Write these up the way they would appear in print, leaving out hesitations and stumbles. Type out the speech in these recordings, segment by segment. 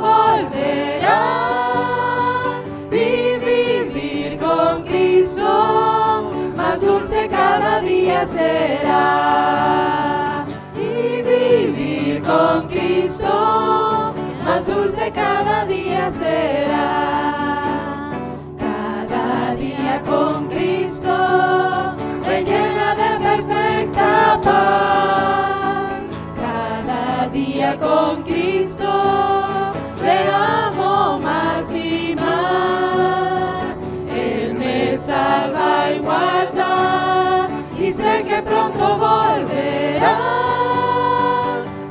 volverán. Vivir con Cristo, más dulce cada día será. Y vivir con Cristo, más dulce cada día será. Cada día con Cristo me llena de perfecta paz. Cada día con Cristo le amo más y más. Él me salva y guarda y sé que pronto volverá.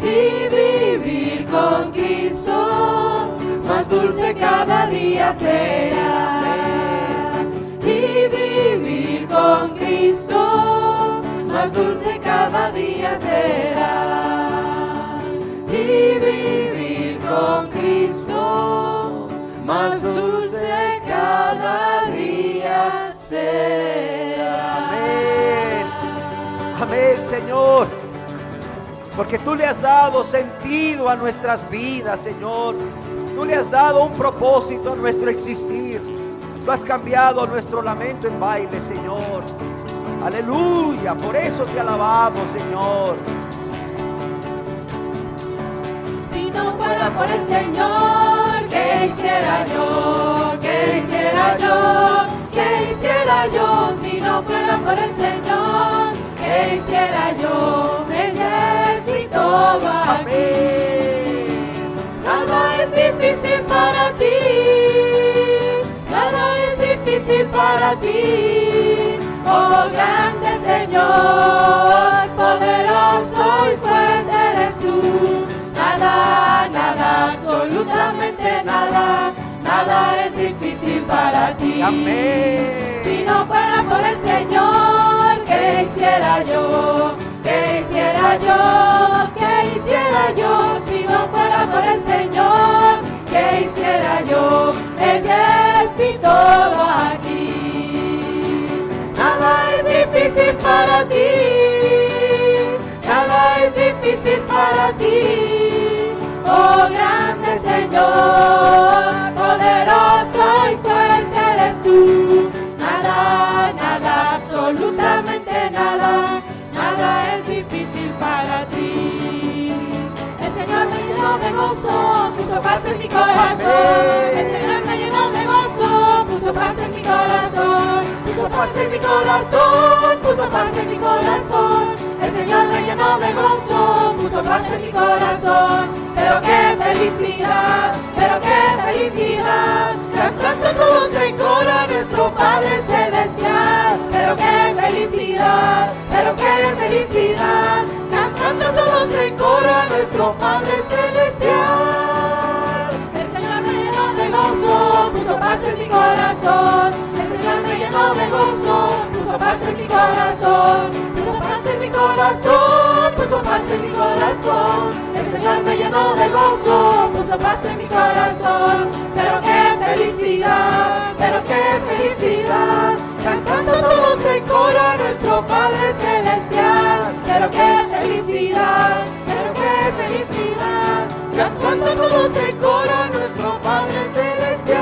Y vivir con Cristo, más dulce cada día será. Y vivir con Cristo, más dulce cada día será. Y vivir con Cristo, más dulce cada día será. Amén. Amén, Señor. Porque tú le has dado sentido a nuestras vidas, Señor. Tú le has dado un propósito a nuestro existir. Tú has cambiado nuestro lamento en baile, Señor. Aleluya. Por eso te alabamos, Señor. Si no fuera por el Señor, ¿qué hiciera yo? ¿Qué hiciera yo? ¿Qué hiciera yo? Si no fuera por el Señor, ¿qué hiciera yo? Él es mi todo aquí. Nada es difícil para ti. Nada es difícil para ti. Oh grande Señor, poderoso y fuerte eres tú. Nada, nada, absolutamente nada, nada es difícil para ti. Amén. Si no fuera por el Señor, ¿qué hiciera yo? ¿Qué hiciera yo? ¿Qué hiciera yo? Si no fuera por el Señor, ¿qué hiciera yo? Él es mi todo aquí. Nada es difícil para ti. Nada es difícil para ti. Oh grande Señor, poderoso y fuerte eres tú. Nada, nada, absolutamente nada, nada es difícil para ti. El Señor me llenó de gozo, puso paz en mi corazón. El Señor me llenó de gozo, puso paz en mi corazón. Puso paz en mi corazón, puso paz en mi corazón. El Señor me llenó de gozo, puso paz en mi corazón. Pero qué felicidad, pero qué felicidad, cantando todos en coro a nuestro Padre Celestial. Pero qué felicidad, pero qué felicidad, cantando todos en coro a nuestro Padre Celestial. El Señor me llenó de gozo, puso paz en mi corazón. El Señor me llenó de gozo, puso paz en mi corazón. Puso paz en mi corazón, puso paz en mi corazón. El Señor me llenó de gozo, puso paz en mi corazón. Pero qué felicidad, pero qué felicidad, cantando todos en coro a nuestro Padre Celestial. Pero qué felicidad, cantando todos en coro a nuestro Padre Celestial.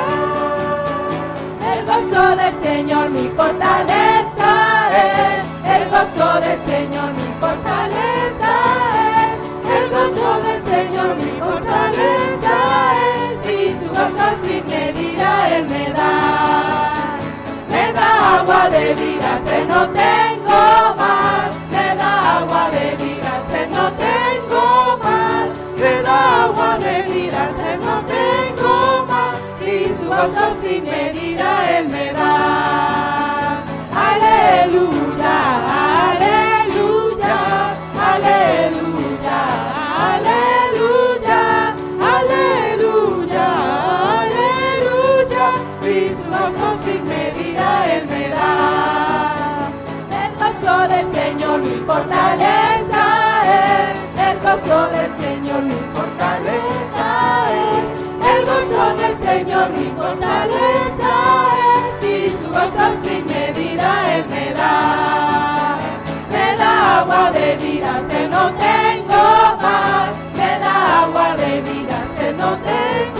El gozo del Señor mi fortaleza es. El gozo del Señor mi fortaleza es. El gozo del Señor mi fortaleza es. Y su gozo sin medida Él me da. Me da agua de vida, se no tengo más. Me da agua de vida, se no tengo más. Me da agua de vida, se no tengo más. Y su gozo sin medida Él me da. Aleluya, aleluya, aleluya, aleluya, aleluya, aleluya. Y su gozo sin medida Él me da. El gozo del Señor mi fortaleza es. El gozo del Señor mi fortaleza es. El gozo del Señor mi fortaleza es. Y su gozo sin medida Él me da. Me da agua de vida, que no tengo más. Me da agua de vida, que no tengo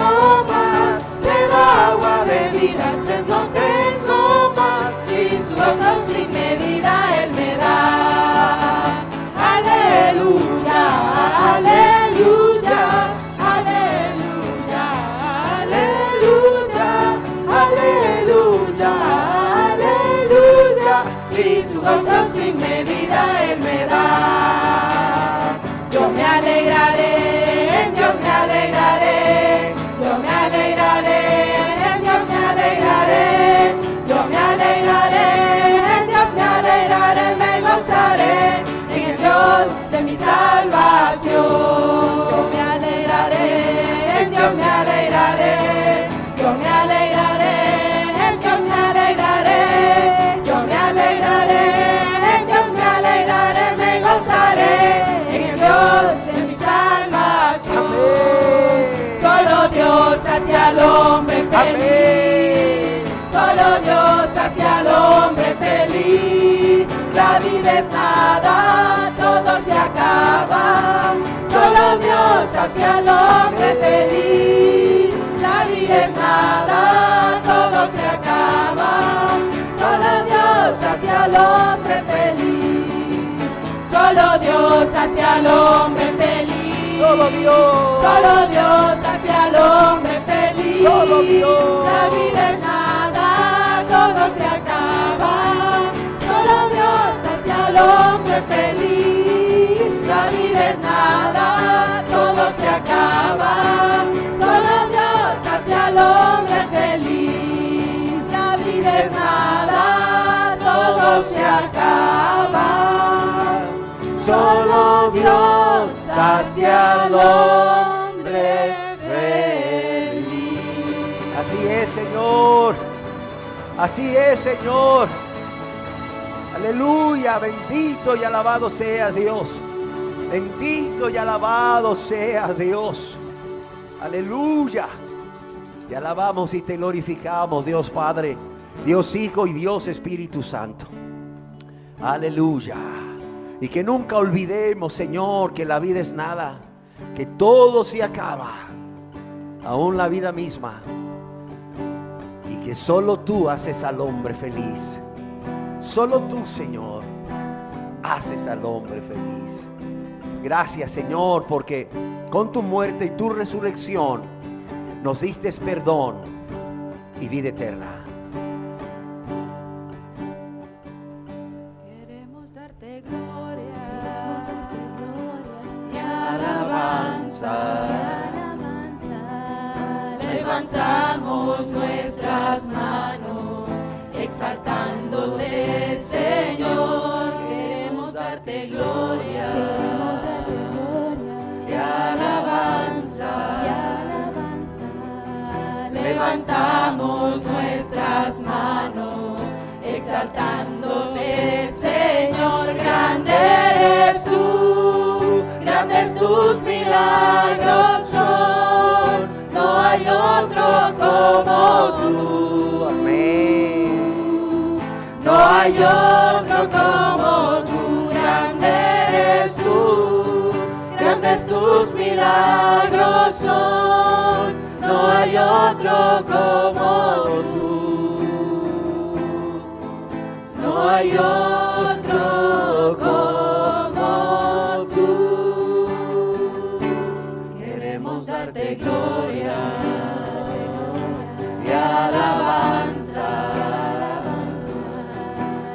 de mi salvación. Yo me alegraré, en Dios me alegraré. Yo me alegraré, en Dios me alegraré. Yo me alegraré, en Dios me alegraré. Me gozaré en el Dios de mi salvación. Amén. Solo Dios hace al hombre feliz. Solo Dios hace al hombre feliz. La vida es nada, todo se acaba. Solo Dios hace al hombre feliz. La vida es nada, todo se acaba. Solo Dios hace al hombre feliz. Solo Dios hace al hombre feliz. Solo Dios. Solo Dios hace al hombre feliz. Solo Dios. La vida es nada, todo se acaba. Solo Dios hace al hombre feliz. La vida es nada, todo se acaba. Solo Dios hace al hombre feliz. La vida es nada, todo se acaba. Solo Dios hace al hombre feliz. Así es, Señor. Así es, Señor. Aleluya. Bendito y alabado sea Dios. Bendito y alabado sea Dios. Aleluya. Te alabamos y te glorificamos, Dios Padre, Dios Hijo y Dios Espíritu Santo. Aleluya. Y que nunca olvidemos, Señor, que la vida es nada, que todo se acaba, aún la vida misma. Y que solo tú haces al hombre feliz. Solo tú, Señor, haces al hombre feliz. Gracias, Señor, porque con tu muerte y tu resurrección nos diste perdón y vida eterna. Queremos darte gloria y alabanza. Levantamos nuestras manos, exaltándote, Señor. Queremos darte gloria y alabanza. Levantamos nuestras manos, exaltándote, Señor. Grande eres tú, grandes tus milagros son. No hay otro como tú. Amén. No hay otro como tú. Grande eres tú, grandes tus milagros son. No hay otro como tú. No hay otro como tú. Queremos darte gloria y alabanza.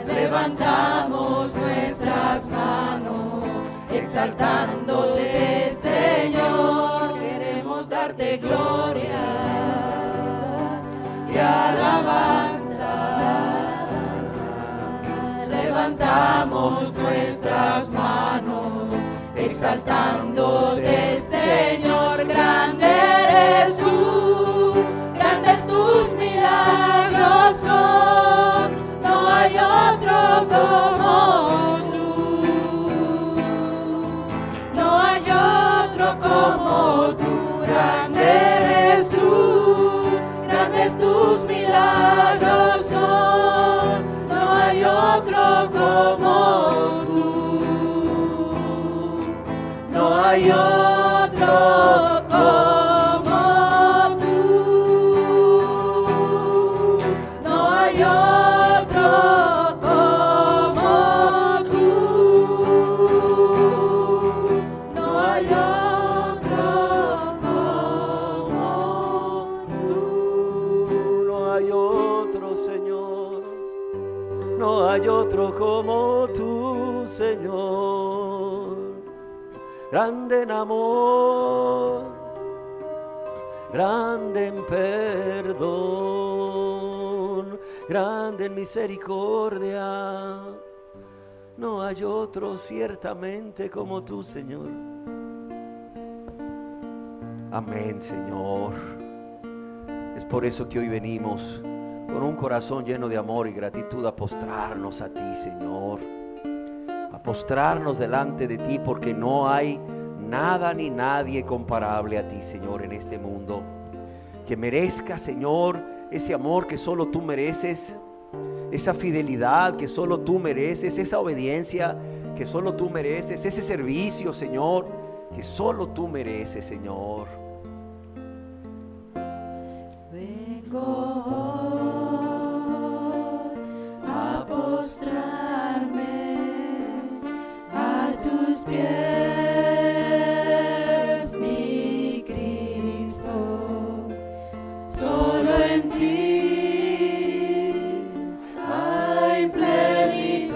Levantamos nuestras manos, exaltándote, Señor. Queremos darte gloria y alabanza. Levantamos nuestras manos, exaltándote, Señor. Grande eres tú, grandes tus milagros son. No hay otro como tú. No hay otro como tú. Grande eres tú, grandes tus milagros son. No hay otro como tú. No hay otro como tú. No hay otro como tú. No hay otro como tú. No hay otro, Señor. No hay otro como tú, Señor. Grande en amor, grande en perdón, grande en misericordia, No hay otro ciertamente como tú, Señor. Amén, Señor. Es por eso que hoy venimos con un corazón lleno de amor y gratitud a postrarnos a ti, Señor. A postrarnos delante de ti, porque no hay nada ni nadie comparable a ti, Señor, en este mundo. Que merezca, Señor, ese amor que solo tú mereces, esa fidelidad que solo tú mereces, esa obediencia que solo tú mereces, ese servicio, Señor, que solo tú mereces, Señor. Vengo a postrarme a tus pies, mi Cristo. Solo en ti hay plenitud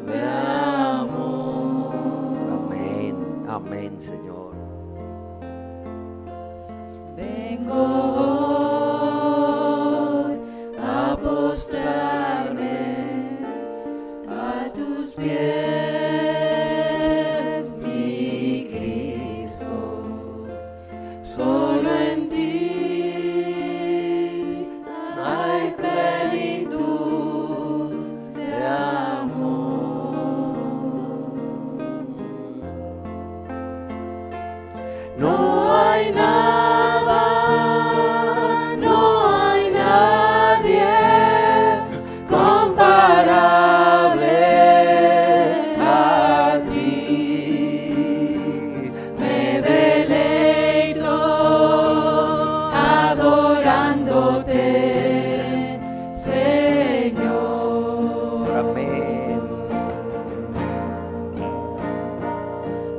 de amor. Amén, amén, Señor. Vengo a postrarme a tus pies, mi Cristo. Solo en ti hay plenitud de amor. No hay nada, no hay nadie comparable a ti. Me deleito adorándote, Señor. Amén.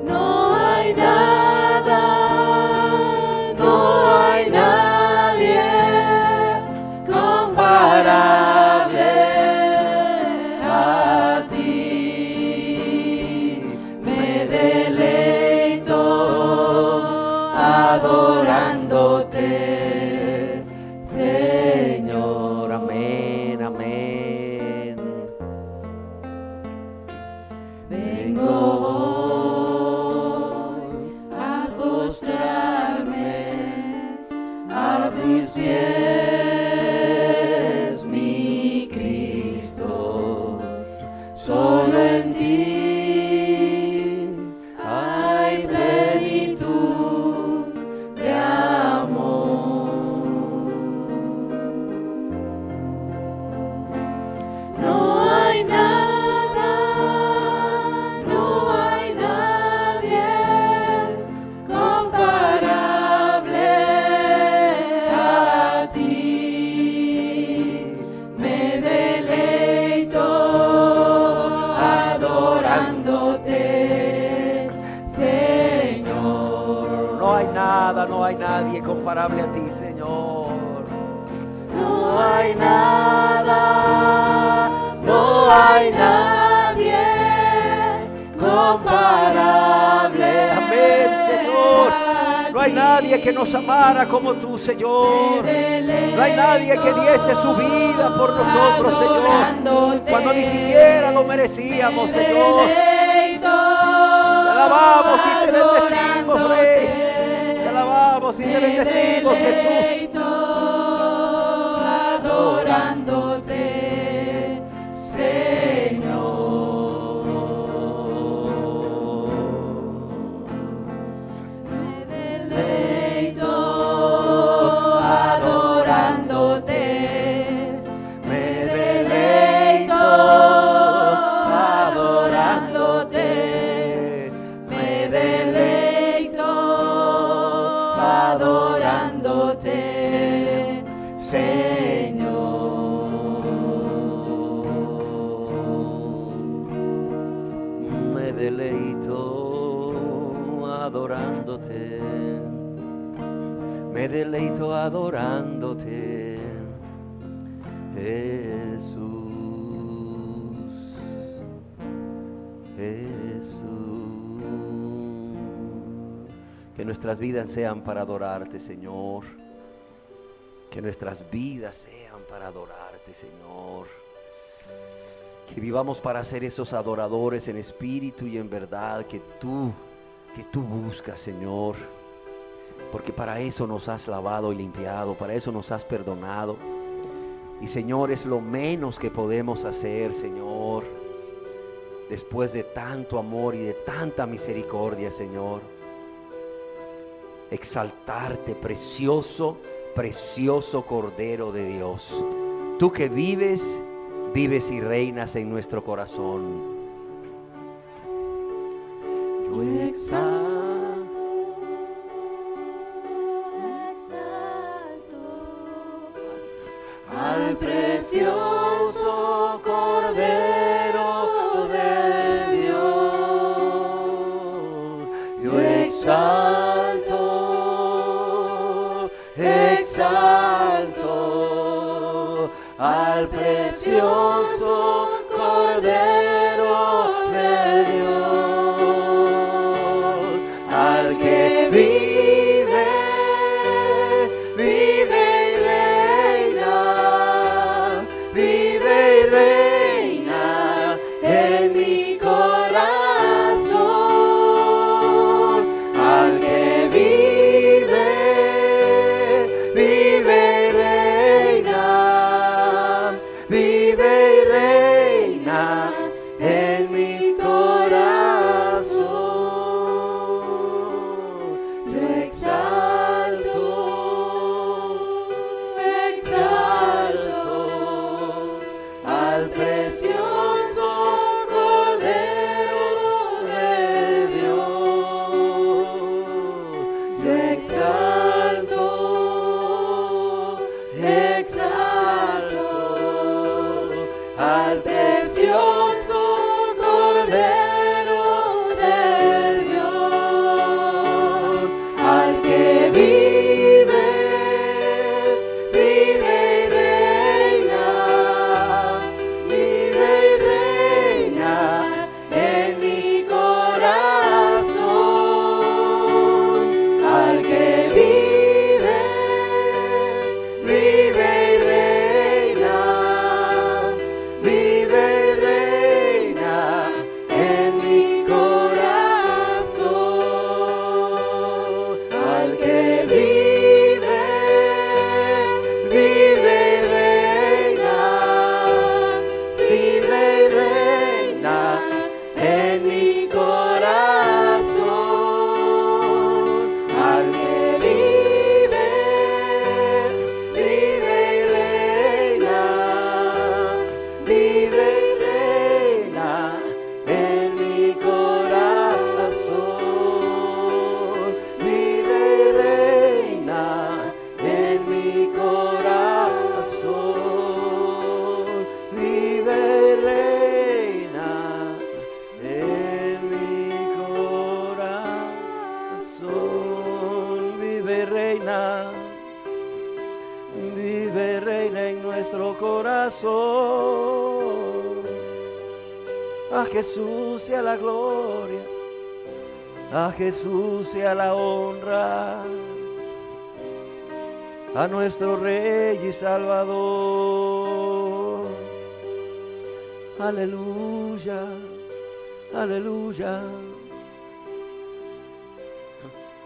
No hay nada, no hay nadie comparable a ti. Me deleito adorándote, Señor. Amén, amén. Vengo a postrarme a tus pies, mi Cristo. Solo en ti hay plenitud de amor. No hay nada, no hay nadie comparable a ti. Me deleito adorándote, Señor. No hay nada, no hay nadie comparable a ti, Señor. No hay nada, no hay nadie comparable. Amén, Señor. a No hay ti. nadie que nos amara como tú, Señor. No hay nadie que diese su vida por nosotros, Señor, cuando ni siquiera lo merecíamos, Señor. Te alabamos y te bendecimos, Rey. Te alabamos y te bendecimos, Jesús. Adorándote, Señor. Me deleito adorándote. Me deleito adorándote. Me deleito adorándote, Señor. Me deleito adorándote. Me deleito adorándote, Jesús, Jesús. Que nuestras vidas sean para adorarte, Señor. Que nuestras vidas sean para adorarte, Señor. Que vivamos para ser esos adoradores en espíritu y en verdad que tú buscas, Señor. Porque para eso nos has lavado y limpiado, para eso nos has perdonado. Y Señor, es lo menos que podemos hacer, Señor, después de tanto amor y de tanta misericordia, Señor. Exaltarte, precioso, precioso Cordero de Dios. Tú que vives y reinas en nuestro corazón. Yo exalto al precioso Cordero de Dios. Yo exalto al precioso Cordero de Dios, al que vive y reina en mi corazón, al que vive y reina en mi corazón. Yo exalto al precioso Cordero de Dios. Yo exalto al precioso Cordero de Dios, al que vive y reina en mi corazón, al que vive y reina en mi corazón, al que vive y reina en mi corazón, al que vive y reina en mi corazón, vive y reina en mi corazón, vive y reina en mi corazón, vive y reina en nuestro corazón. A Jesús sea la gloria, a Jesús sea la honra, a nuestro Rey y Salvador. Aleluya, aleluya,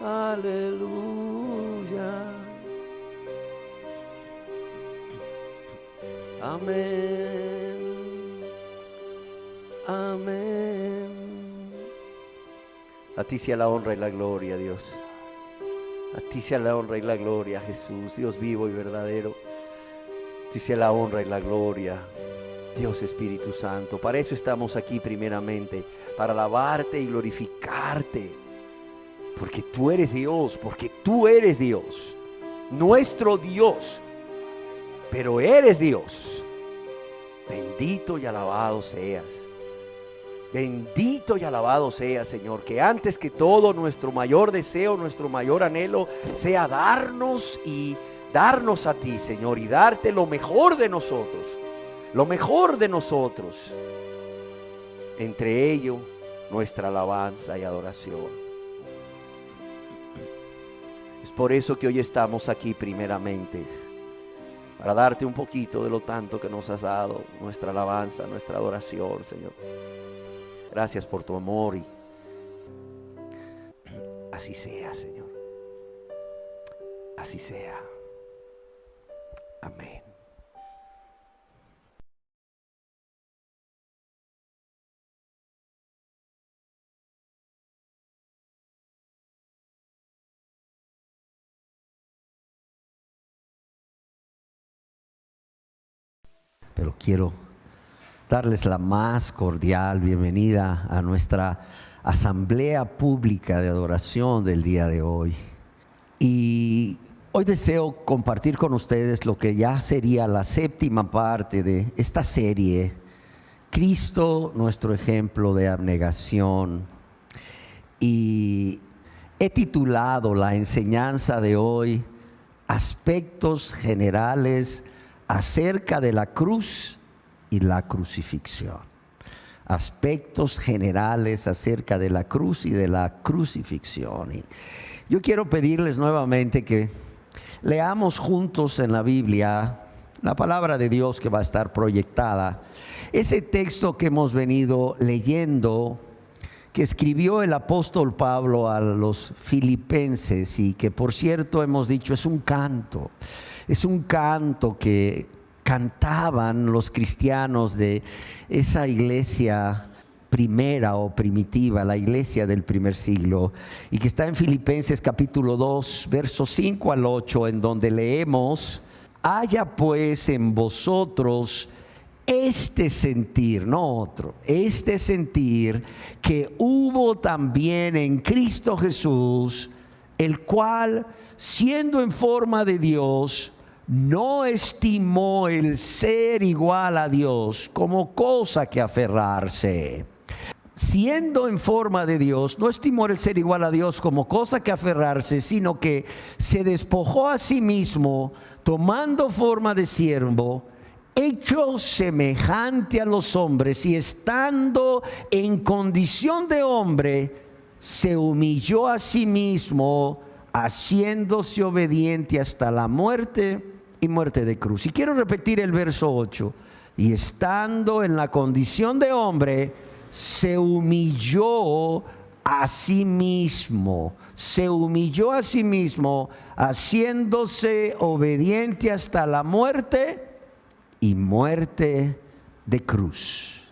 aleluya. Amén, amén. A ti sea la honra y la gloria, Dios. A ti sea la honra y la gloria, Jesús, Dios vivo y verdadero. A ti sea la honra y la gloria, Dios Espíritu Santo. Para eso estamos aquí primeramente, para alabarte y glorificarte. Porque tú eres Dios, nuestro Dios. Pero eres Dios. Bendito y alabado seas. Bendito y alabado sea, Señor, que antes que todo nuestro mayor deseo, nuestro mayor anhelo sea darnos a ti, Señor, y darte lo mejor de nosotros, entre ello nuestra alabanza y adoración. Es por eso que hoy estamos aquí primeramente, para darte un poquito de lo tanto que nos has dado, nuestra alabanza, nuestra adoración, Señor. Gracias por tu amor y así sea, Señor. Así sea. Amén. Pero quiero darles la más cordial bienvenida a nuestra asamblea pública de adoración del día de hoy. Y hoy deseo compartir con ustedes lo que ya sería la séptima parte de esta serie, Cristo, nuestro ejemplo de abnegación. Y he titulado la enseñanza de hoy, Aspectos generales acerca de la cruz y la crucifixión. Aspectos generales acerca de la cruz y de la crucifixión. Y yo quiero pedirles nuevamente que leamos juntos en la Biblia la palabra de Dios que va a estar proyectada. Ese texto que hemos venido leyendo, que escribió el apóstol Pablo a los filipenses y que por cierto hemos dicho es un canto que cantaban los cristianos de esa iglesia primera o primitiva, la iglesia del primer siglo, y que está en Filipenses capítulo 2, versos 5 al 8, en donde leemos: haya pues en vosotros este sentir, no otro, este sentir que hubo también en Cristo Jesús, el cual, siendo en forma de Dios, no estimó el ser igual a Dios como cosa que aferrarse. Siendo en forma de Dios, no estimó el ser igual a Dios como cosa que aferrarse, sino que se despojó a sí mismo, tomando forma de siervo, hecho semejante a los hombres, y estando en condición de hombre, se humilló a sí mismo, haciéndose obediente hasta la muerte y muerte de cruz. Y quiero repetir el verso 8. Y estando en la condición de hombre, se humilló a sí mismo. Se humilló a sí mismo, haciéndose obediente hasta la muerte y muerte de cruz.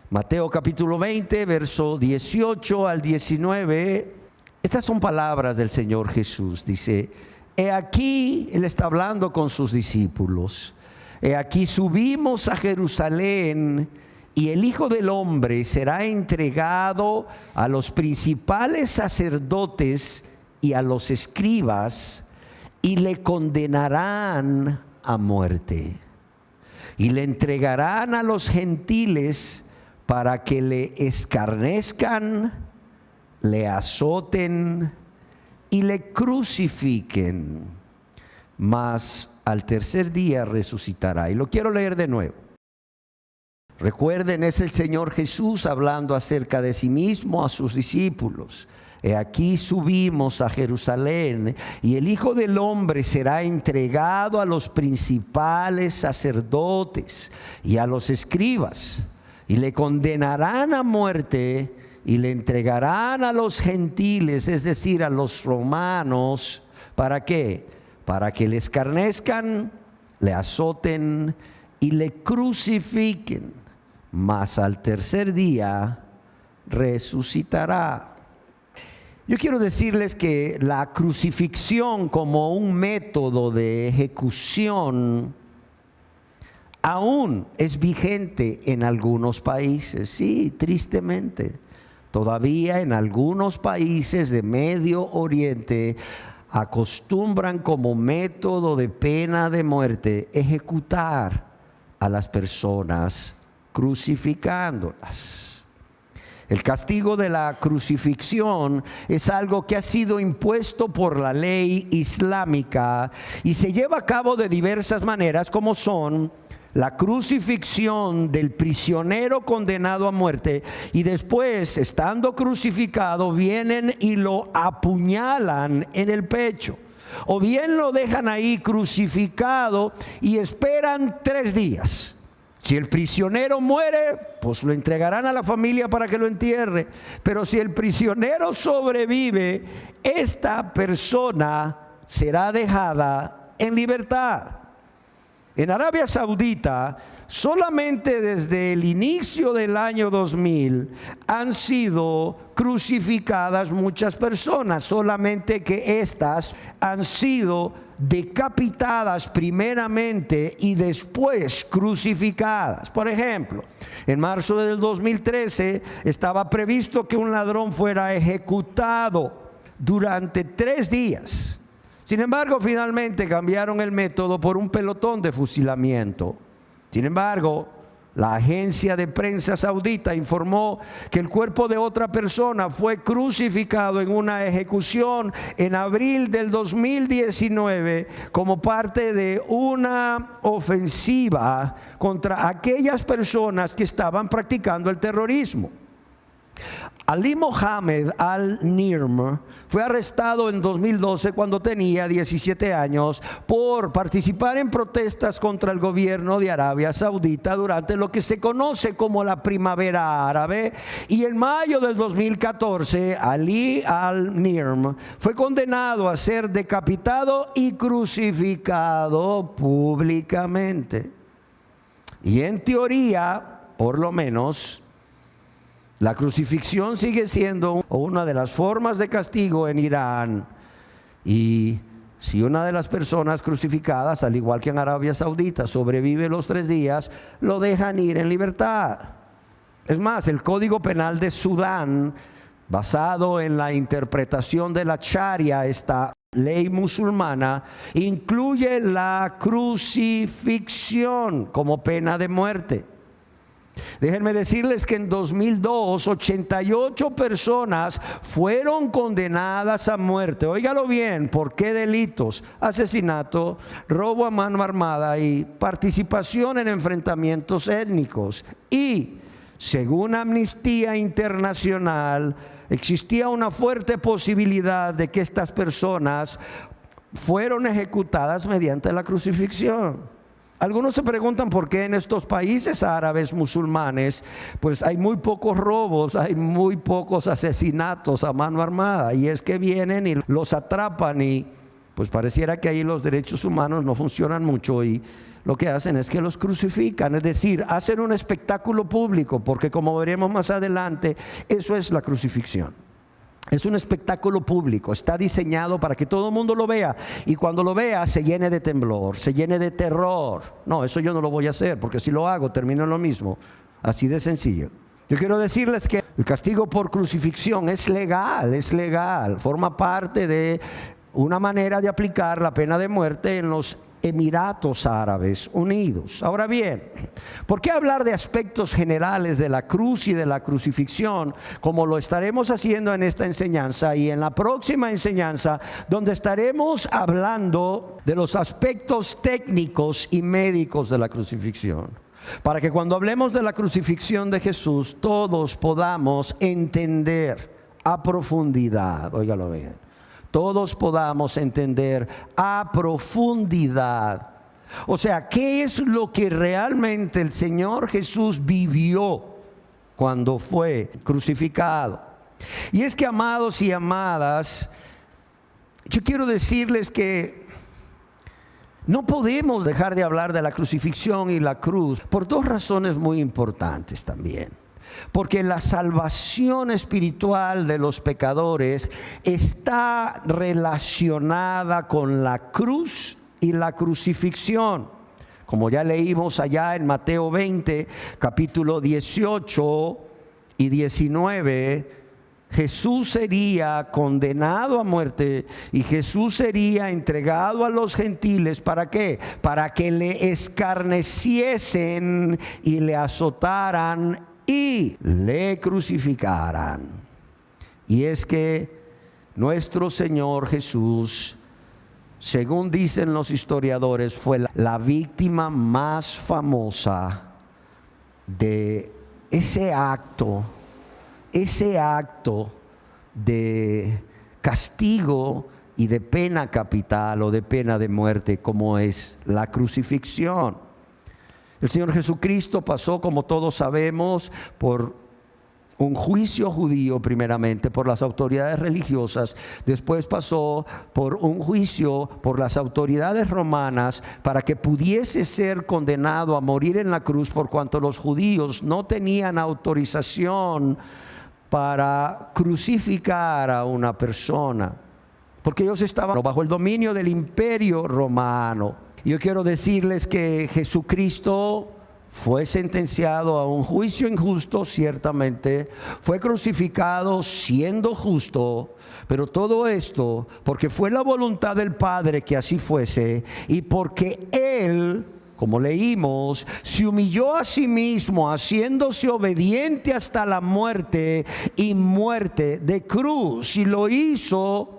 Mateo capítulo 20, verso 18 al 19. Estas son palabras del Señor Jesús. Dice: he aquí, Él está hablando con sus discípulos. He aquí subimos a Jerusalén, y el Hijo del Hombre será entregado a los principales sacerdotes y a los escribas, y le condenarán a muerte. Y le entregarán a los gentiles para que le escarnezcan, le azoten y le crucifiquen. Mas al tercer día resucitará. Y lo quiero leer de nuevo. Recuerden, es el Señor Jesús hablando acerca de sí mismo a sus discípulos. He aquí subimos a Jerusalén, y el Hijo del Hombre será entregado a los principales sacerdotes y a los escribas, y le condenarán a muerte, y le entregarán a los gentiles, es decir, a los romanos. ¿Para qué? Para que le escarnezcan, le azoten y le crucifiquen. Mas al tercer día resucitará. Yo quiero decirles que la crucifixión como un método de ejecución aún es vigente en algunos países. Sí, tristemente. Todavía en algunos países de Medio Oriente acostumbran como método de pena de muerte ejecutar a las personas crucificándolas. El castigo de la crucifixión es algo que ha sido impuesto por la ley islámica y se lleva a cabo de diversas maneras, como son la crucifixión del prisionero condenado a muerte, y después, estando crucificado, vienen y lo apuñalan en el pecho. o bien lo dejan ahí crucificado y esperan 3 días. Si el prisionero muere, pues lo entregarán a la familia para que lo entierre. Pero si el prisionero sobrevive, esta persona será dejada en libertad. En Arabia Saudita, solamente desde el inicio del año 2000 han sido crucificadas muchas personas, solamente que estas han sido decapitadas primeramente y después crucificadas. Por ejemplo, en marzo del 2013 estaba previsto que un ladrón fuera ejecutado durante 3 días. Sin embargo, finalmente cambiaron el método por un pelotón de fusilamiento. Sin embargo, la agencia de prensa saudita informó que el cuerpo de otra persona fue crucificado en una ejecución en abril del 2019 como parte de una ofensiva contra aquellas personas que estaban practicando el terrorismo. Ali Mohammed Al-Nirm fue arrestado en 2012 cuando tenía 17 años por participar en protestas contra el gobierno de Arabia Saudita durante lo que se conoce como la Primavera Árabe, y en mayo del 2014 Ali Al-Nirm fue condenado a ser decapitado y crucificado públicamente. Y en teoría, por lo menos, la crucifixión sigue siendo una de las formas de castigo en Irán. Y si una de las personas crucificadas, al igual que en Arabia Saudita, sobrevive los 3 días, lo dejan ir en libertad. Es más, el Código Penal de Sudán, basado en la interpretación de la Sharia, esta ley musulmana, incluye la crucifixión como pena de muerte. Déjenme decirles que en 2002, 88 personas fueron condenadas a muerte. Óigalo bien, ¿por qué delitos? Asesinato, robo a mano armada y participación en enfrentamientos étnicos. Y, según Amnistía Internacional, existía una fuerte posibilidad de que estas personas fueron ejecutadas mediante la crucifixión. Algunos se preguntan por qué en estos países árabes musulmanes pues hay muy pocos robos, hay muy pocos asesinatos a mano armada, y es que vienen y los atrapan y pues pareciera que ahí los derechos humanos no funcionan mucho, y lo que hacen es que los crucifican, es decir, hacen un espectáculo público, porque como veremos más adelante, eso es la crucifixión. Es un espectáculo público, está diseñado para que todo el mundo lo vea, y cuando lo vea se llene de temblor, se llene de terror. No, eso yo no lo voy a hacer, porque si lo hago termino en lo mismo, así de sencillo. Yo quiero decirles que el castigo por crucifixión es legal, forma parte de una manera de aplicar la pena de muerte en los Emiratos Árabes Unidos. Ahora bien, ¿por qué hablar de aspectos generales de la cruz y de la crucifixión, como lo estaremos haciendo en esta enseñanza y en la próxima enseñanza, donde estaremos hablando de los aspectos técnicos y médicos de la crucifixión? Para que cuando hablemos de la crucifixión de Jesús, todos podamos entender a profundidad, óigalo bien, todos podamos entender a profundidad. O sea, ¿qué es lo que realmente el Señor Jesús vivió cuando fue crucificado? Y es que, amados y amadas, yo quiero decirles que no podemos dejar de hablar de la crucifixión y la cruz por 2 razones muy importantes también. Porque la salvación espiritual de los pecadores está relacionada con la cruz y la crucifixión. Como ya leímos allá en Mateo 20, capítulo 18 y 19, Jesús sería condenado a muerte y Jesús sería entregado a los gentiles. ¿Para qué? Para que le escarneciesen y le azotaran y le crucificaran. Y es que nuestro Señor Jesús, según dicen los historiadores, fue la víctima más famosa de ese acto de castigo y de pena capital o de pena de muerte, como es la crucifixión. El Señor Jesucristo pasó, como todos sabemos, por un juicio judío primeramente, por las autoridades religiosas. Después pasó por un juicio por las autoridades romanas para que pudiese ser condenado a morir en la cruz, por cuanto los judíos no tenían autorización para crucificar a una persona, porque ellos estaban bajo el dominio del imperio romano. Yo quiero decirles que Jesucristo fue sentenciado a un juicio injusto, ciertamente. Fue crucificado siendo justo, pero todo esto porque fue la voluntad del Padre que así fuese, y porque Él, como leímos, se humilló a sí mismo, haciéndose obediente hasta la muerte, y muerte de cruz. Y lo hizo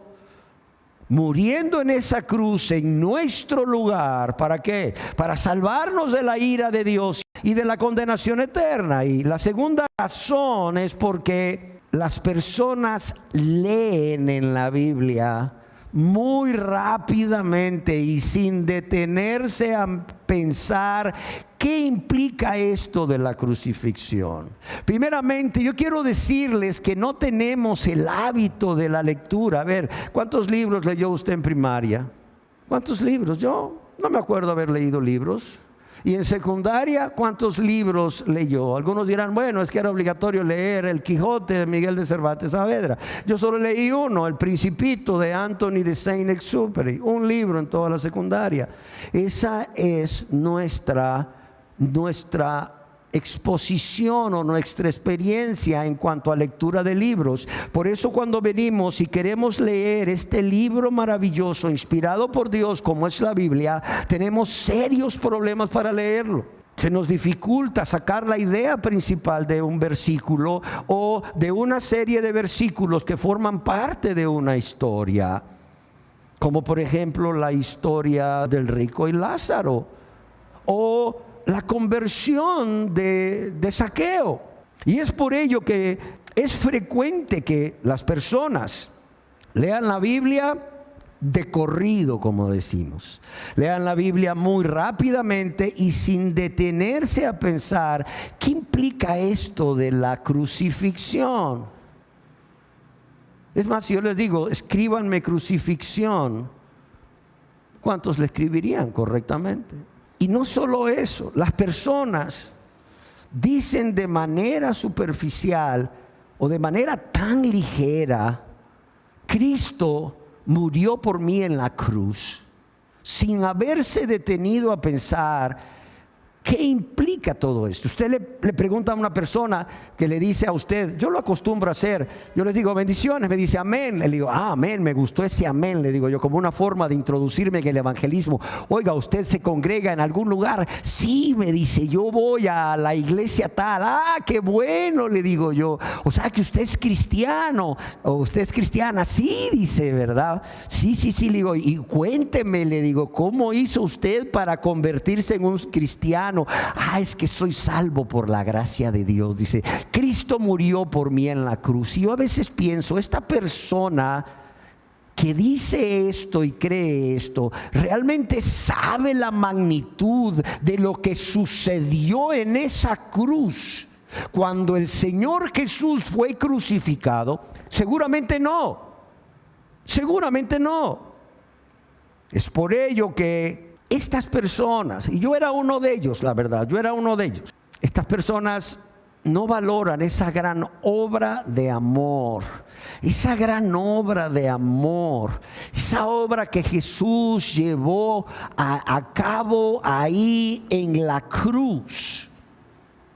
muriendo en esa cruz en nuestro lugar. ¿Para qué? Para salvarnos de la ira de Dios y de la condenación eterna. Y la segunda razón es porque las personas leen en la Biblia muy rápidamente y sin detenerse a pensar qué implica esto de la crucifixión. Primeramente, yo quiero decirles que no tenemos el hábito de la lectura. A ver, ¿cuántos libros leyó usted en primaria? ¿Cuántos libros? Yo no me acuerdo haber leído libros. Y en secundaria, ¿cuántos libros leyó? Algunos dirán, bueno, es que era obligatorio leer El Quijote de Miguel de Cervantes Saavedra. Yo solo leí uno, El Principito de Anthony de Saint-Exupéry, un libro en toda la secundaria. Esa es nuestra exposición o nuestra experiencia en cuanto a lectura de libros. Por eso cuando venimos y queremos leer este libro maravilloso inspirado por Dios como es la Biblia, tenemos serios problemas para leerlo. Se nos dificulta sacar la idea principal de un versículo o de una serie de versículos que forman parte de una historia, como por ejemplo la historia del rico y Lázaro, o la conversión de Zaqueo. Y es por ello que es frecuente que las personas lean la Biblia de corrido, como decimos. Lean la Biblia muy rápidamente y sin detenerse a pensar qué implica esto de la crucifixión. Es más, si yo les digo, escríbanme crucifixión, ¿cuántos le escribirían correctamente? Y no solo eso, las personas dicen de manera superficial o de manera tan ligera, Cristo murió por mí en la cruz, sin haberse detenido a pensar ¿qué implica todo esto? Usted le pregunta a una persona que le dice a usted, yo lo acostumbro a hacer, yo les digo bendiciones, me dice amén, le digo amén, me gustó ese amén, le digo yo, como una forma de introducirme en el evangelismo. Oiga, ¿usted se congrega en algún lugar? Sí, me dice, yo voy a la iglesia tal. Qué bueno, le digo yo. O sea que usted es cristiano, o usted es cristiana. Sí, dice, ¿verdad? Sí, le digo, y cuénteme, le digo, ¿cómo hizo usted para convertirse en un cristiano? Es que soy salvo por la gracia de Dios. Dice, Cristo murió por mí en la cruz. Y yo a veces pienso, esta persona que dice esto y cree esto, ¿realmente sabe la magnitud de lo que sucedió en esa cruz cuando el Señor Jesús fue crucificado? Seguramente no. Seguramente no. Es por ello que estas personas, y yo era uno de ellos, la verdad, yo era uno de ellos. Estas personas no valoran esa gran obra de amor, esa gran obra de amor, esa obra que Jesús llevó a cabo ahí en la cruz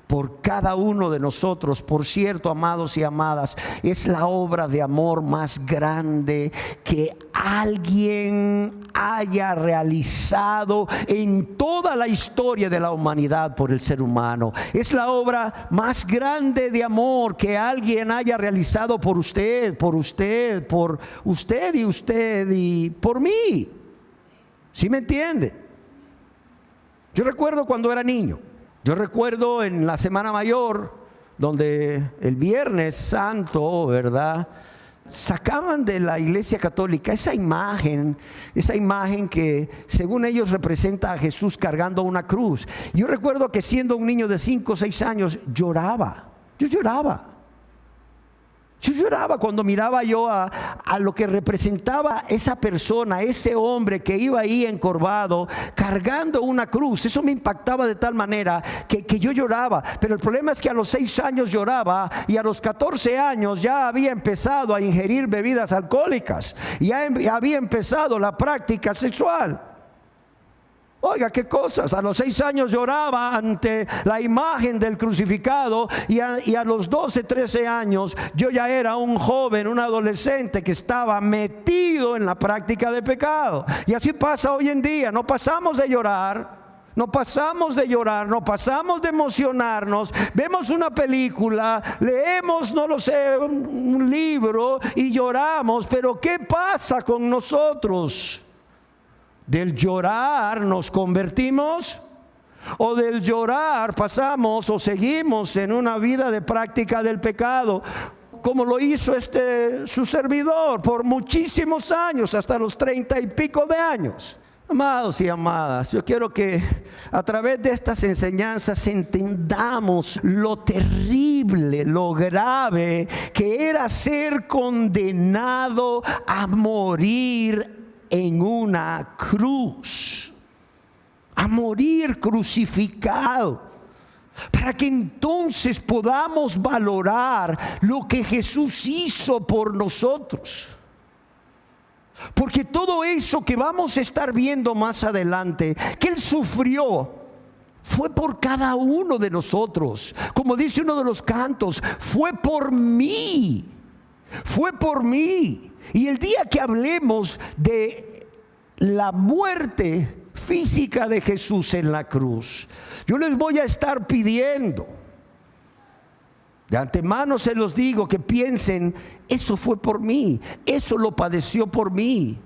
por cada uno de nosotros. Por cierto, amados y amadas, es la obra de amor más grande que alguien haya realizado en toda la historia de la humanidad por el ser humano. Es la obra más grande de amor que alguien haya realizado por usted y por mí. ¿Sí me entiende? Yo recuerdo cuando era niño. Yo recuerdo en la Semana Mayor, donde el Viernes Santo, ¿verdad? sacaban de la Iglesia Católica esa imagen que según ellos representa a Jesús cargando una cruz. Yo recuerdo que siendo un niño de 5 o 6 años lloraba. Yo lloraba cuando miraba yo a lo que representaba esa persona, ese hombre que iba ahí encorvado, cargando una cruz. Eso me impactaba de tal manera que yo lloraba. Pero el problema es que a los 6 años lloraba y a los 14 años ya había empezado a ingerir bebidas alcohólicas. Ya había empezado la práctica sexual. Oiga, qué cosas. A los 6 años lloraba ante la imagen del crucificado y a los 12, 13 años yo ya era un joven, un adolescente que estaba metido en la práctica de pecado. Y así pasa hoy en día. No pasamos de llorar, no pasamos de emocionarnos, vemos una película, leemos, no lo sé, un libro y lloramos. Pero ¿qué pasa con nosotros? ¿Del llorar nos convertimos? ¿O del llorar pasamos o seguimos en una vida de práctica del pecado? Como lo hizo su servidor por muchísimos años, hasta los 30 y pico de años. Amados y amadas, yo quiero que a través de estas enseñanzas entendamos lo terrible, lo grave que era ser condenado a morir en una cruz, a morir crucificado, para que entonces podamos valorar lo que Jesús hizo por nosotros. Porque todo eso que vamos a estar viendo más adelante, que Él sufrió, fue por cada uno de nosotros. Como dice uno de los cantos, fue por mí. Fue por mí. Y el día que hablemos de la muerte física de Jesús en la cruz, yo les voy a estar pidiendo, de antemano se los digo, que piensen, eso fue por mí, eso lo padeció por mí.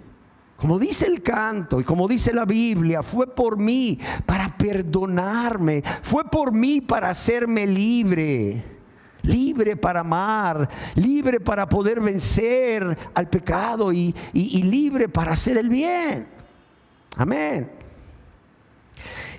Como dice el canto y como dice la Biblia, fue por mí para perdonarme, fue por mí para hacerme libre. Libre para amar, libre para poder vencer al pecado y libre para hacer el bien. Amén.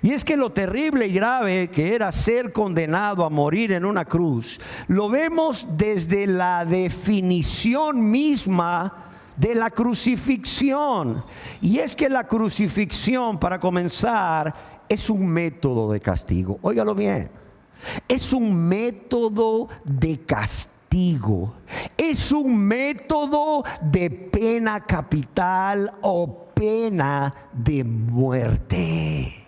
Y es que lo terrible y grave que era ser condenado a morir en una cruz, lo vemos desde la definición misma de la crucifixión. Y es que la crucifixión, para comenzar, es un método de castigo. Óigalo bien. Es un método de castigo. Es un método de pena capital o pena de muerte,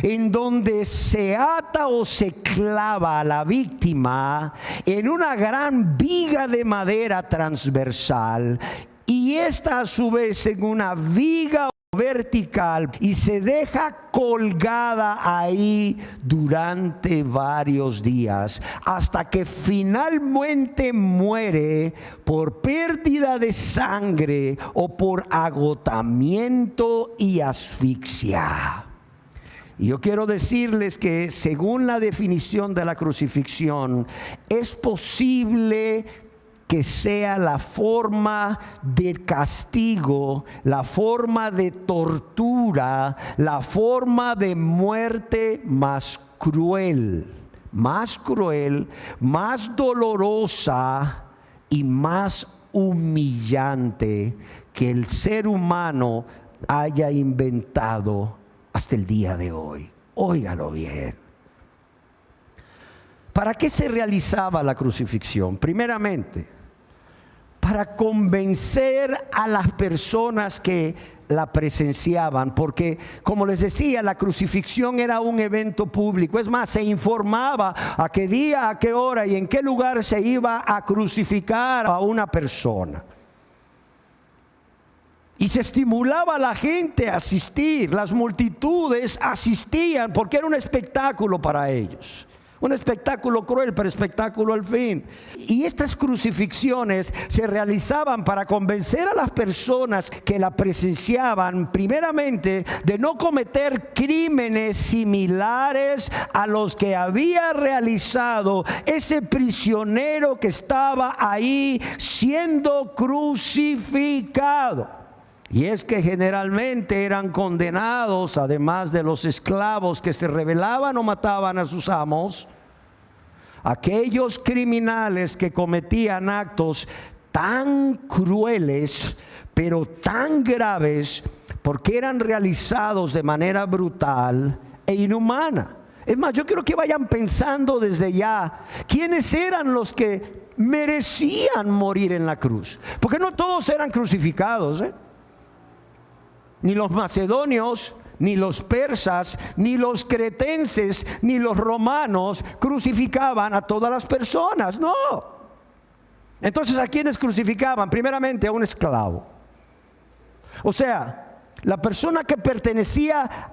en donde se ata o se clava a la víctima en una gran viga de madera transversal, y esta a su vez en una viga vertical, y se deja colgada ahí durante varios días hasta que finalmente muere por pérdida de sangre o por agotamiento y asfixia. Y yo quiero decirles que según la definición de la crucifixión, es posible que sea la forma de castigo, la forma de tortura, la forma de muerte más cruel, más dolorosa y más humillante que el ser humano haya inventado hasta el día de hoy. Óigalo bien. ¿Para qué se realizaba la crucifixión? Primeramente, para convencer a las personas que la presenciaban, porque como les decía, la crucifixión era un evento público. Es más, se informaba a qué día, a qué hora y en qué lugar se iba a crucificar a una persona. Y se estimulaba a la gente a asistir. Las multitudes asistían porque era un espectáculo para ellos. Un espectáculo cruel, pero espectáculo al fin. Y estas crucifixiones se realizaban para convencer a las personas que la presenciaban, primeramente, de no cometer crímenes similares a los que había realizado ese prisionero que estaba ahí siendo crucificado. Y es que generalmente eran condenados, además de los esclavos que se rebelaban o mataban a sus amos, aquellos criminales que cometían actos tan crueles, pero tan graves, porque eran realizados de manera brutal e inhumana. Es más, yo quiero que vayan pensando desde ya, ¿quiénes eran los que merecían morir en la cruz? Porque no todos eran crucificados, Ni los macedonios, ni los persas, ni los cretenses, ni los romanos crucificaban a todas las personas, no. Entonces, ¿a quiénes crucificaban? Primeramente a un esclavo. O sea, la persona que pertenecía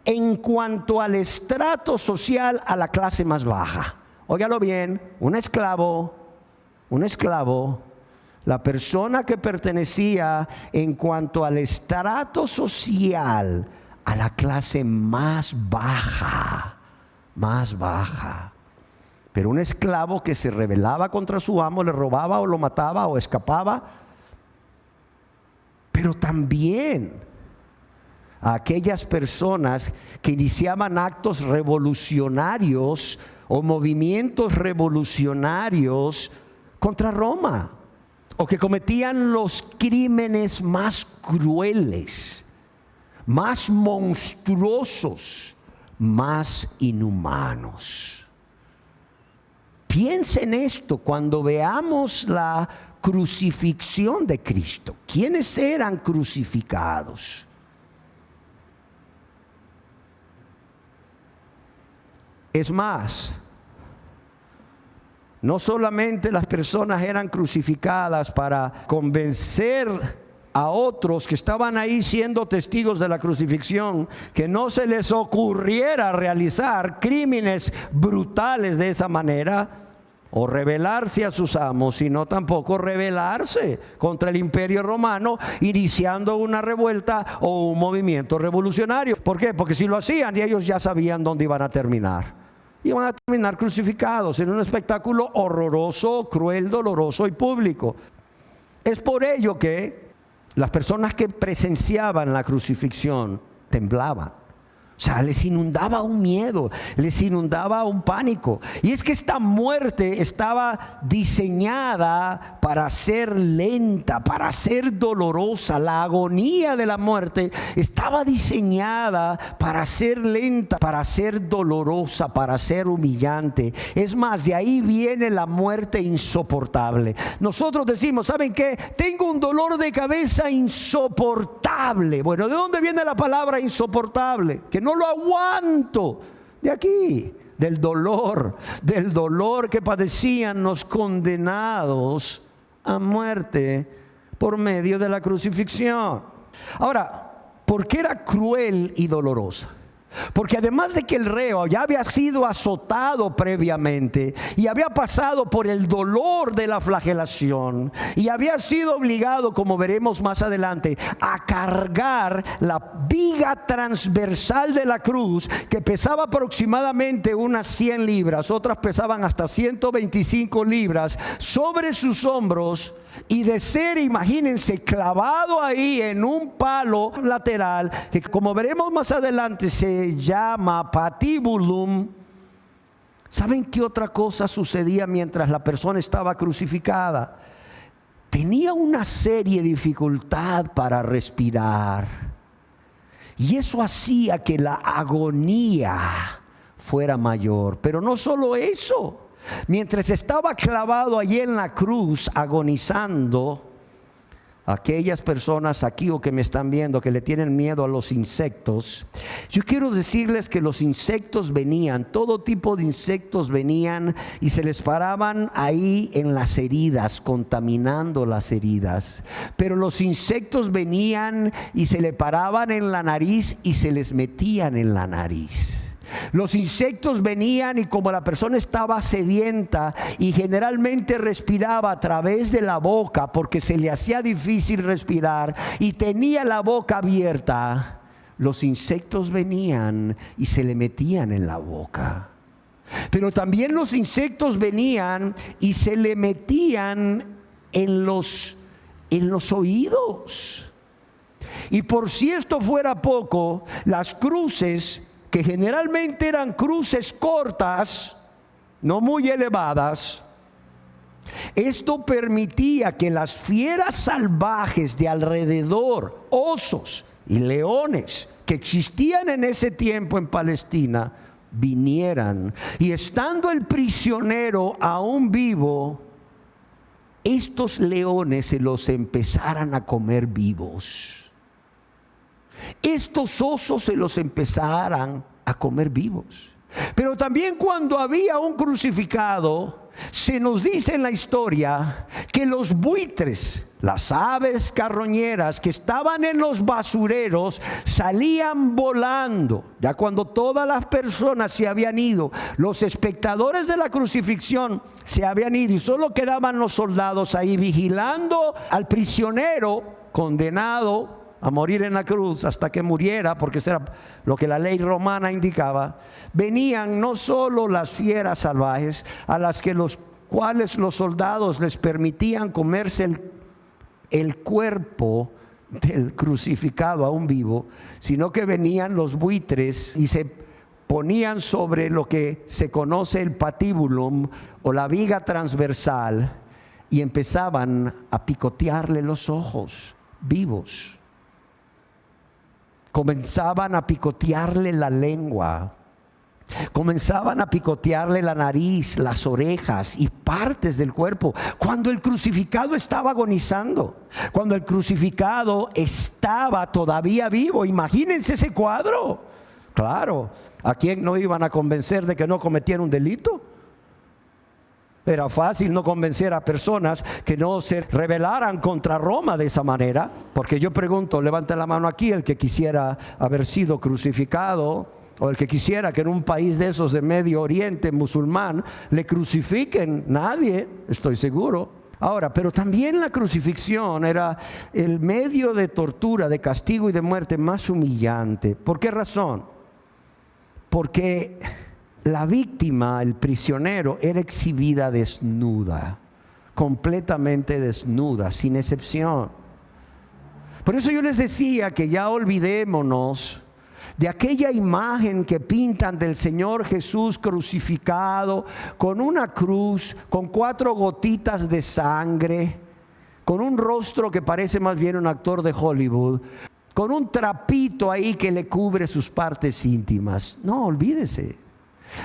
en cuanto al estrato social a la clase más baja. Óigalo bien, un esclavo, la persona que pertenecía en cuanto al estrato social a la clase más baja. Pero un esclavo que se rebelaba contra su amo, le robaba o lo mataba o escapaba. Pero también a aquellas personas que iniciaban actos revolucionarios o movimientos revolucionarios contra Roma, o que cometían los crímenes más crueles, más monstruosos, más inhumanos. Piensa en esto cuando veamos la crucifixión de Cristo. ¿Quiénes eran crucificados? Es más, no solamente las personas eran crucificadas para convencer a otros que estaban ahí siendo testigos de la crucifixión, que no se les ocurriera realizar crímenes brutales de esa manera, o rebelarse a sus amos, sino tampoco rebelarse contra el imperio romano, iniciando una revuelta o un movimiento revolucionario. ¿Por qué? Porque si lo hacían, ellos ya sabían dónde iban a terminar. Iban a terminar crucificados en un espectáculo horroroso, cruel, doloroso y público. Es por ello que las personas que presenciaban la crucifixión temblaban. O sea, les inundaba un miedo, les inundaba un pánico. Y es que esta muerte estaba diseñada para ser lenta, para ser dolorosa. La agonía de la muerte estaba diseñada para ser lenta, para ser dolorosa, para ser humillante. Es más, de ahí viene la muerte insoportable. Nosotros decimos, ¿saben qué? Tengo un dolor de cabeza insoportable. Bueno, ¿de dónde viene la palabra insoportable? Que no lo aguanto. De aquí, del dolor que padecían los condenados a muerte por medio de la crucifixión. Ahora, ¿por qué era cruel y dolorosa? Porque además de que el reo ya había sido azotado previamente y había pasado por el dolor de la flagelación y había sido obligado, como veremos más adelante, a cargar la viga transversal de la cruz, que pesaba aproximadamente unas 100 libras, otras pesaban hasta 125 libras, sobre sus hombros. Y de ser, imagínense, clavado ahí en un palo lateral, que como veremos más adelante se llama patibulum. ¿Saben qué otra cosa sucedía mientras la persona estaba crucificada? Tenía una seria dificultad para respirar. Y eso hacía que la agonía fuera mayor. Pero no solo eso. Mientras estaba clavado allí en la cruz agonizando, aquellas personas aquí o que me están viendo que le tienen miedo a los insectos, yo quiero decirles que los insectos venían, todo tipo de insectos venían y se les paraban ahí en las heridas, contaminando las heridas. Pero los insectos venían y se le paraban en la nariz y se les metían en la nariz. Los insectos venían y como la persona estaba sedienta y generalmente respiraba a través de la boca porque se le hacía difícil respirar y tenía la boca abierta, los insectos venían y se le metían en la boca. Pero también los insectos venían y se le metían en los oídos. Y por si esto fuera poco, las cruces, que generalmente eran cruces cortas, no muy elevadas, esto permitía que las fieras salvajes de alrededor, osos y leones que existían en ese tiempo en Palestina, vinieran. Y estando el prisionero aún vivo, estos leones se los empezaran a comer vivos. Estos osos se los empezaran a comer vivos. Pero también cuando había un crucificado, se nos dice en la historia que los buitres, las aves carroñeras que estaban en los basureros, salían volando. Ya cuando todas las personas se habían ido, los espectadores de la crucifixión se habían ido y solo quedaban los soldados ahí vigilando al prisionero condenado a morir en la cruz hasta que muriera, porque eso era lo que la ley romana indicaba. Venían no solo las fieras salvajes, a las que los cuales los soldados les permitían comerse el cuerpo del crucificado aún vivo, sino que venían los buitres y se ponían sobre lo que se conoce el patíbulum o la viga transversal y empezaban a picotearle los ojos vivos. Comenzaban a picotearle la lengua, comenzaban a picotearle la nariz, las orejas y partes del cuerpo, cuando el crucificado estaba agonizando, cuando el crucificado estaba todavía vivo. Imagínense ese cuadro. Claro, ¿a quién no iban a convencer de que no cometiera un delito? Era fácil no convencer a personas que no se rebelaran contra Roma de esa manera. Porque yo pregunto, levante la mano aquí el que quisiera haber sido crucificado, o el que quisiera que en un país de esos de Medio Oriente musulmán le crucifiquen. Nadie, estoy seguro. Ahora, pero también la crucifixión era el medio de tortura, de castigo y de muerte más humillante. ¿Por qué razón? Porque la víctima, el prisionero, era exhibida desnuda, completamente desnuda, sin excepción. Por eso yo les decía que ya olvidémonos de aquella imagen que pintan del Señor Jesús crucificado con una cruz, con 4 gotitas de sangre, con un rostro que parece más bien un actor de Hollywood, con un trapito ahí que le cubre sus partes íntimas. No, olvídese.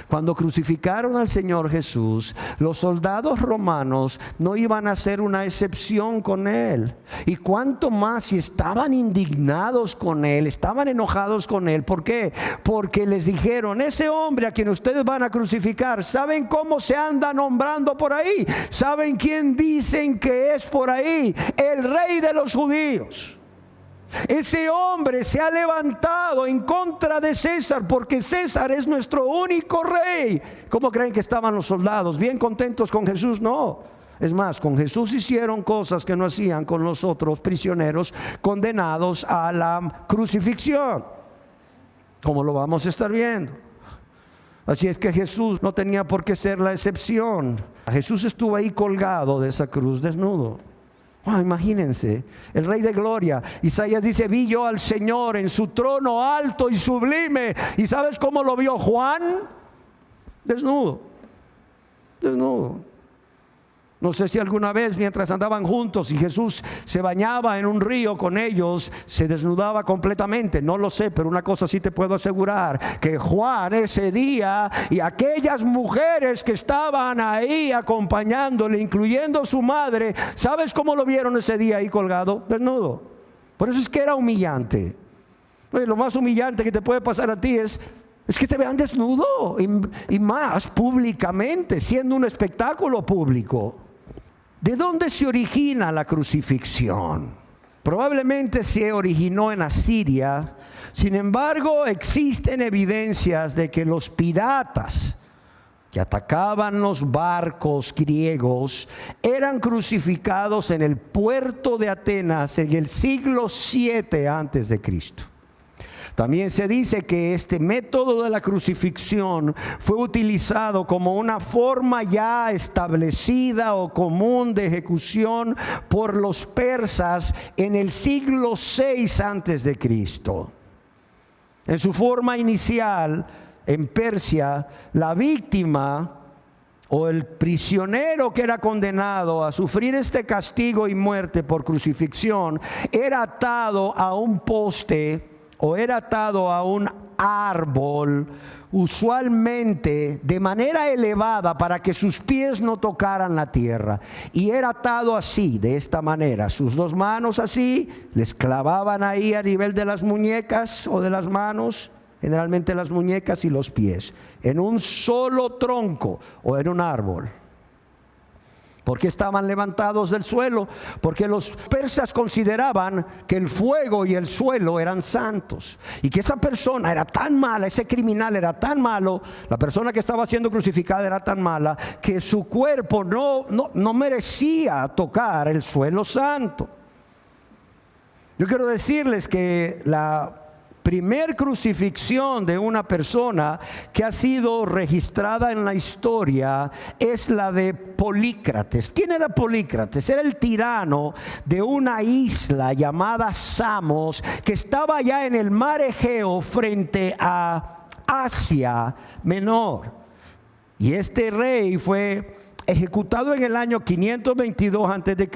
Cuando crucificaron al Señor Jesús, los soldados romanos no iban a hacer una excepción con Él. Y cuánto más si estaban indignados con Él, estaban enojados con Él. ¿Por qué? Porque les dijeron, ese hombre a quien ustedes van a crucificar, ¿saben cómo se anda nombrando por ahí? ¿Saben quién dicen que es por ahí? El Rey de los judíos. Ese hombre se ha levantado en contra de César, porque César es nuestro único rey. ¿Cómo creen que estaban los soldados? ¿Bien contentos con Jesús? No. Es más, con Jesús hicieron cosas que no hacían con los otros prisioneros condenados a la crucifixión, como lo vamos a estar viendo. Así es que Jesús no tenía por qué ser la excepción. Jesús estuvo ahí colgado de esa cruz, desnudo. Imagínense, el Rey de Gloria. Isaías dice, vi yo al Señor en su trono alto y sublime. ¿Y sabes cómo lo vio Juan? Desnudo, desnudo. No sé si alguna vez mientras andaban juntos y Jesús se bañaba en un río con ellos, se desnudaba completamente. No lo sé, pero una cosa sí te puedo asegurar, que Juan ese día y aquellas mujeres que estaban ahí acompañándole, incluyendo su madre, ¿sabes cómo lo vieron ese día ahí colgado? Desnudo. Por eso es que era humillante. Lo más humillante que te puede pasar a ti es que te vean desnudo y más públicamente, siendo un espectáculo público. ¿De dónde se origina la crucifixión? Probablemente se originó en Asiria. Sin embargo, existen evidencias de que los piratas que atacaban los barcos griegos eran crucificados en el puerto de Atenas en el siglo 7 antes de Cristo. También se dice que este método de la crucifixión fue utilizado como una forma ya establecida o común de ejecución por los persas en el siglo 6 antes de Cristo. En su forma inicial, en Persia, la víctima o el prisionero que era condenado a sufrir este castigo y muerte por crucifixión era atado a un poste o era atado a un árbol, usualmente de manera elevada para que sus pies no tocaran la tierra. Y era atado así, de esta manera, sus dos manos así, les clavaban ahí a nivel de las muñecas o de las manos, generalmente las muñecas y los pies, en un solo tronco o en un árbol. ¿Por qué estaban levantados del suelo? Porque los persas consideraban que el fuego y el suelo eran santos, y que esa persona era tan mala, ese criminal era tan malo, la persona que estaba siendo crucificada era tan mala, que su cuerpo no merecía tocar el suelo santo. Yo quiero decirles que la primer crucifixión de una persona que ha sido registrada en la historia es la de Polícrates. ¿Quién era Polícrates? Era el tirano de una isla llamada Samos, que estaba allá en el mar Egeo frente a Asia Menor. Y este rey fue ejecutado en el año 522 a.C.,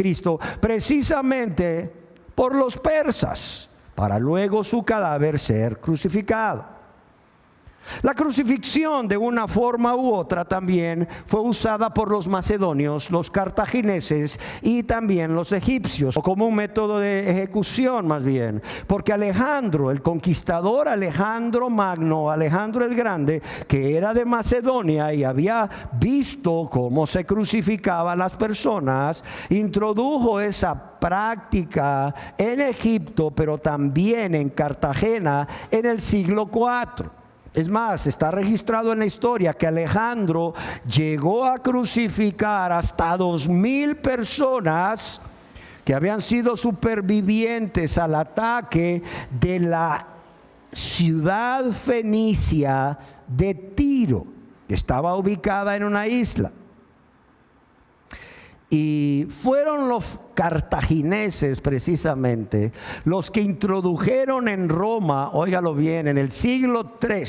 precisamente por los persas, para luego su cadáver ser crucificado. La crucifixión, de una forma u otra, también fue usada por los macedonios, los cartagineses y también los egipcios, o como un método de ejecución más bien, porque Alejandro, el conquistador Alejandro Magno, Alejandro el Grande, que era de Macedonia y había visto cómo se crucificaban las personas, introdujo esa práctica en Egipto, pero también en Cartagena en el siglo IV. Es más, está registrado en la historia que Alejandro llegó a crucificar hasta 2,000 personas que habían sido supervivientes al ataque de la ciudad fenicia de Tiro, que estaba ubicada en una isla. Y fueron los cartagineses precisamente los que introdujeron en Roma, óigalo bien, en el siglo III,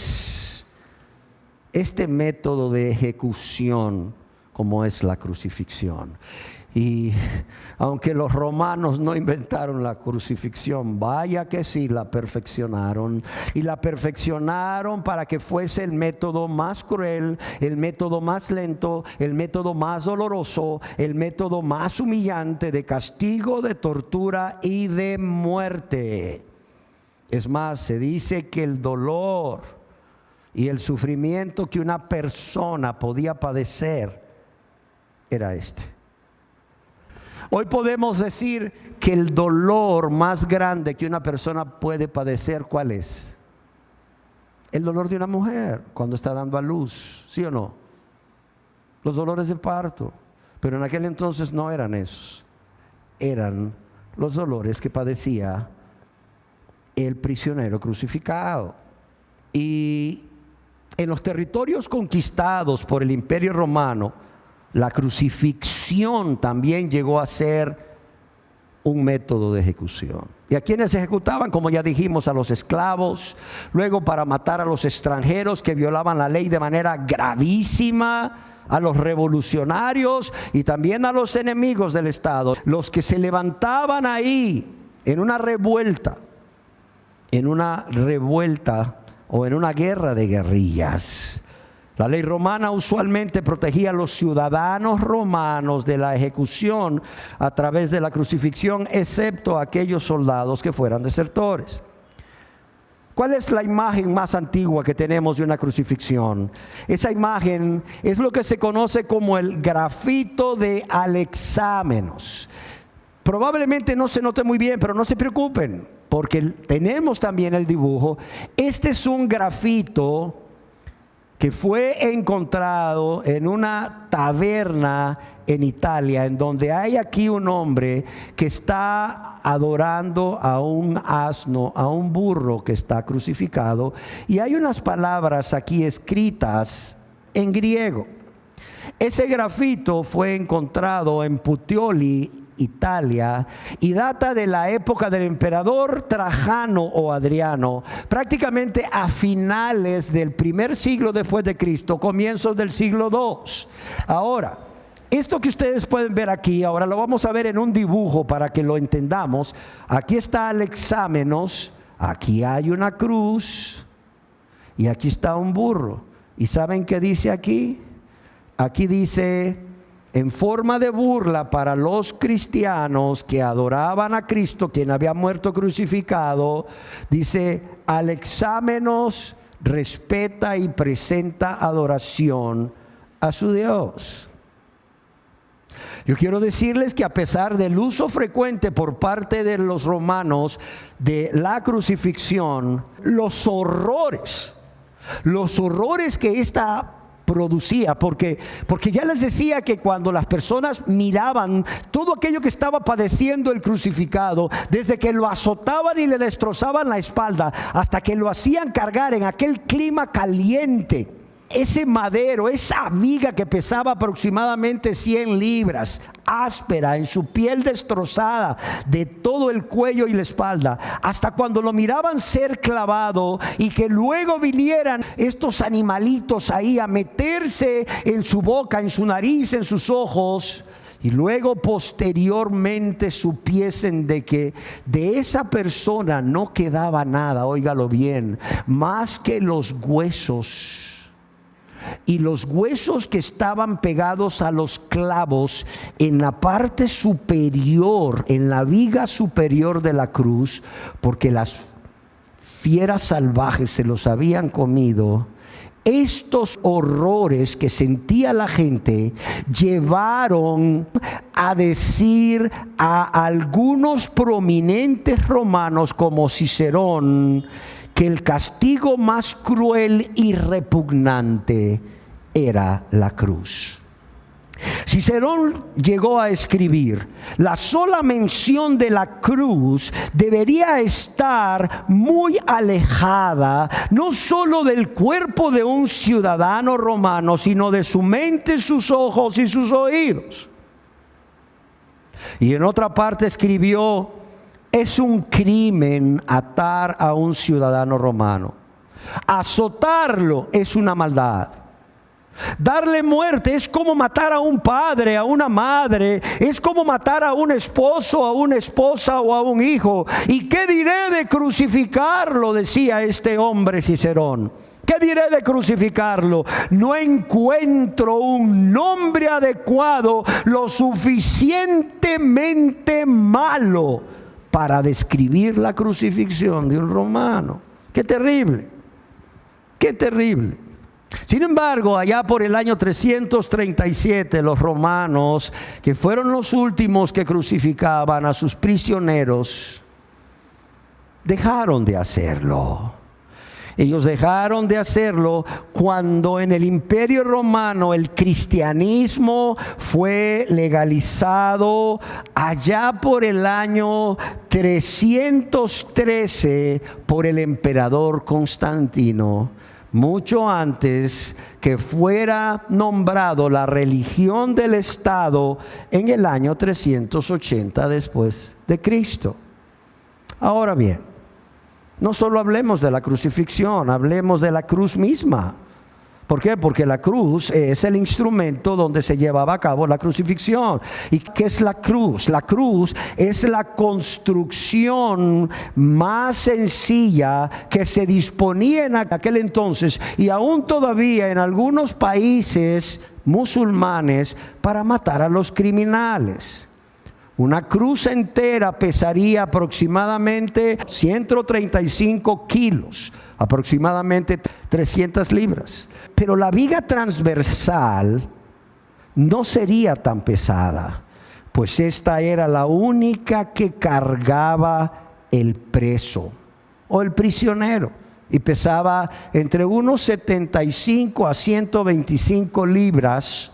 este método de ejecución como es la crucifixión. Y aunque los romanos no inventaron la crucifixión, vaya que sí la perfeccionaron. Y la perfeccionaron para que fuese el método más cruel, el método más lento, el método más doloroso, el método más humillante de castigo, de tortura y de muerte. Es más, se dice que el dolor y el sufrimiento que una persona podía padecer era este. Hoy podemos decir que el dolor más grande que una persona puede padecer, ¿cuál es? El dolor de una mujer cuando está dando a luz, ¿sí o no? Los dolores de parto. Pero en aquel entonces no eran esos. Eran los dolores que padecía el prisionero crucificado. Y en los territorios conquistados por el Imperio Romano, la crucifixión también llegó a ser un método de ejecución. ¿Y a quienes ejecutaban? Como ya dijimos, a los esclavos, luego para matar a los extranjeros que violaban la ley de manera gravísima, a los revolucionarios y también a los enemigos del Estado, los que se levantaban ahí en una revuelta o en una guerra de guerrillas. La ley romana usualmente protegía a los ciudadanos romanos de la ejecución a través de la crucifixión, excepto aquellos soldados que fueran desertores. ¿Cuál es la imagen más antigua que tenemos de una crucifixión? Esa imagen es lo que se conoce como el grafito de Alexámenos. Probablemente no se note muy bien, pero no se preocupen, porque tenemos también el dibujo. Este es un grafito que fue encontrado en una taberna en Italia, en donde hay aquí un hombre que está adorando a un asno, a un burro que está crucificado, y hay unas palabras aquí escritas en griego. Ese grafito fue encontrado en Puteoli, Italia, y data de la época del emperador Trajano o Adriano, prácticamente a finales del primer siglo después de Cristo, comienzos del siglo II. Ahora, esto que ustedes pueden ver aquí, ahora lo vamos a ver en un dibujo para que lo entendamos. Aquí está Alexámenos, aquí hay una cruz y aquí está un burro. ¿Y saben qué dice aquí? Aquí dice, en forma de burla para los cristianos que adoraban a Cristo, quien había muerto crucificado, dice, Alexámenos respeta y presenta adoración a su Dios. Yo quiero decirles que a pesar del uso frecuente por parte de los romanos de la crucifixión, los horrores que esta producía, porque ya les decía que cuando las personas miraban todo aquello que estaba padeciendo el crucificado, desde que lo azotaban y le destrozaban la espalda hasta que lo hacían cargar en aquel clima caliente, ese madero, esa viga que pesaba aproximadamente 100 libras, áspera, en su piel destrozada de todo el cuello y la espalda, hasta cuando lo miraban ser clavado y que luego vinieran estos animalitos ahí a meterse en su boca, en su nariz, en sus ojos, y luego posteriormente supiesen de que de esa persona no quedaba nada, óigalo bien, más que los huesos. Y los huesos que estaban pegados a los clavos en la parte superior, en la viga superior de la cruz, porque las fieras salvajes se los habían comido. Estos horrores que sentía la gente llevaron a decir a algunos prominentes romanos como Cicerón que el castigo más cruel y repugnante era la cruz. Cicerón llegó a escribir: la sola mención de la cruz debería estar muy alejada, no solo del cuerpo de un ciudadano romano, sino de su mente, sus ojos y sus oídos. Y en otra parte escribió: es un crimen atar a un ciudadano romano. Azotarlo es una maldad. Darle muerte es como matar a un padre, a una madre, es como matar a un esposo, a una esposa o a un hijo. ¿Y qué diré de crucificarlo?, decía este hombre Cicerón. ¿Qué diré de crucificarlo? No encuentro un nombre adecuado, lo suficientemente malo para describir la crucifixión de un romano. ¡Qué terrible! ¡Qué terrible! Sin embargo, allá por el año 337, los romanos, que fueron los últimos que crucificaban a sus prisioneros, dejaron de hacerlo. Ellos dejaron de hacerlo cuando en el Imperio Romano el cristianismo fue legalizado allá por el año 313 por el emperador Constantino, mucho antes que fuera nombrado la religión del Estado en el año 380 después de Cristo. Ahora bien, no solo hablemos de la crucifixión, hablemos de la cruz misma. ¿Por qué? Porque la cruz es el instrumento donde se llevaba a cabo la crucifixión. ¿Y qué es la cruz? La cruz es la construcción más sencilla que se disponía en aquel entonces y aún todavía en algunos países musulmanes para matar a los criminales. Una cruz entera pesaría aproximadamente 135 kilos, aproximadamente 300 libras. Pero la viga transversal no sería tan pesada, pues esta era la única que cargaba el preso o el prisionero, y pesaba entre unos 75 a 125 libras,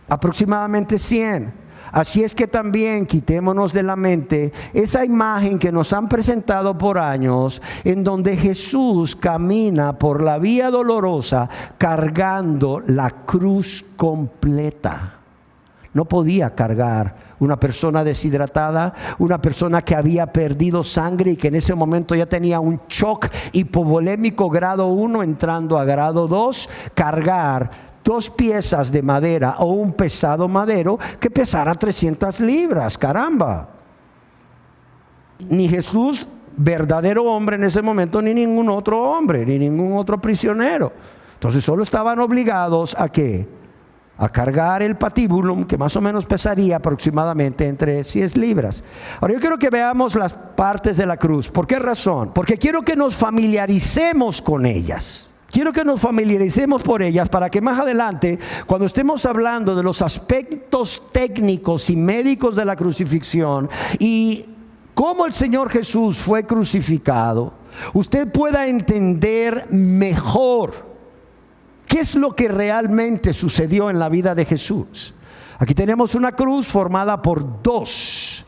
aproximadamente 100. Así es que también quitémonos de la mente esa imagen que nos han presentado por años, en donde Jesús camina por la vía dolorosa cargando la cruz completa. No podía cargar una persona deshidratada, una persona que había perdido sangre y que en ese momento ya tenía un shock hipovolémico grado 1 entrando a grado 2, cargar 2 piezas de madera o un pesado madero que pesara 300 libras, caramba. Ni Jesús, verdadero hombre en ese momento, ni ningún otro hombre, ni ningún otro prisionero. Entonces solo estaban obligados ¿a qué? A cargar el patíbulum, que más o menos pesaría aproximadamente entre 10 libras. Ahora yo quiero que veamos las partes de la cruz. ¿Por qué razón? Porque quiero que nos familiaricemos con ellas. Quiero que nos familiaricemos por ellas para que más adelante, cuando estemos hablando de los aspectos técnicos y médicos de la crucifixión y cómo el Señor Jesús fue crucificado, usted pueda entender mejor qué es lo que realmente sucedió en la vida de Jesús. Aquí tenemos una cruz formada por dos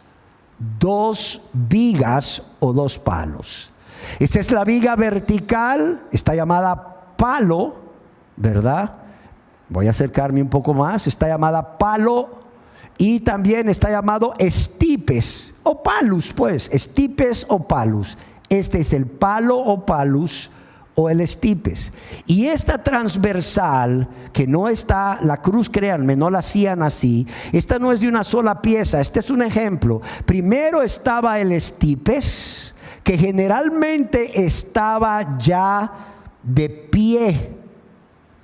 vigas o 2 palos. Esta es la viga vertical, está llamada palo, ¿verdad? Voy a acercarme un poco más. Está llamada palo y también está llamado estipes o palus, pues, estipes o palus. Este es el palo o palus o el estipes. Y esta transversal, que no está, la cruz, créanme, no la hacían así. Esta no es de una sola pieza, este es un ejemplo. Primero estaba el estipes, que generalmente estaba ya de pie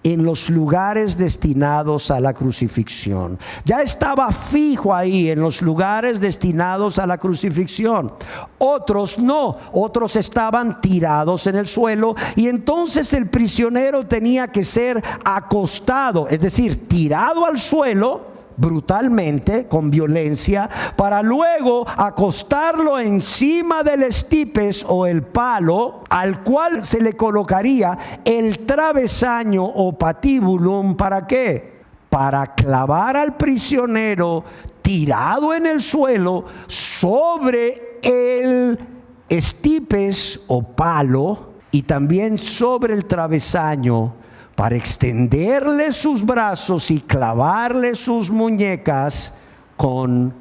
en los lugares destinados a la crucifixión. Ya estaba fijo ahí en los lugares destinados a la crucifixión. Otros no, otros estaban tirados en el suelo, y entonces el prisionero tenía que ser acostado, es decir, tirado al suelo brutalmente, con violencia, para luego acostarlo encima del estipes o el palo, al cual se le colocaría el travesaño o patíbulum. ¿Para qué? Para clavar al prisionero tirado en el suelo sobre el estipes o palo, y también sobre el travesaño, para extenderle sus brazos y clavarle sus muñecas con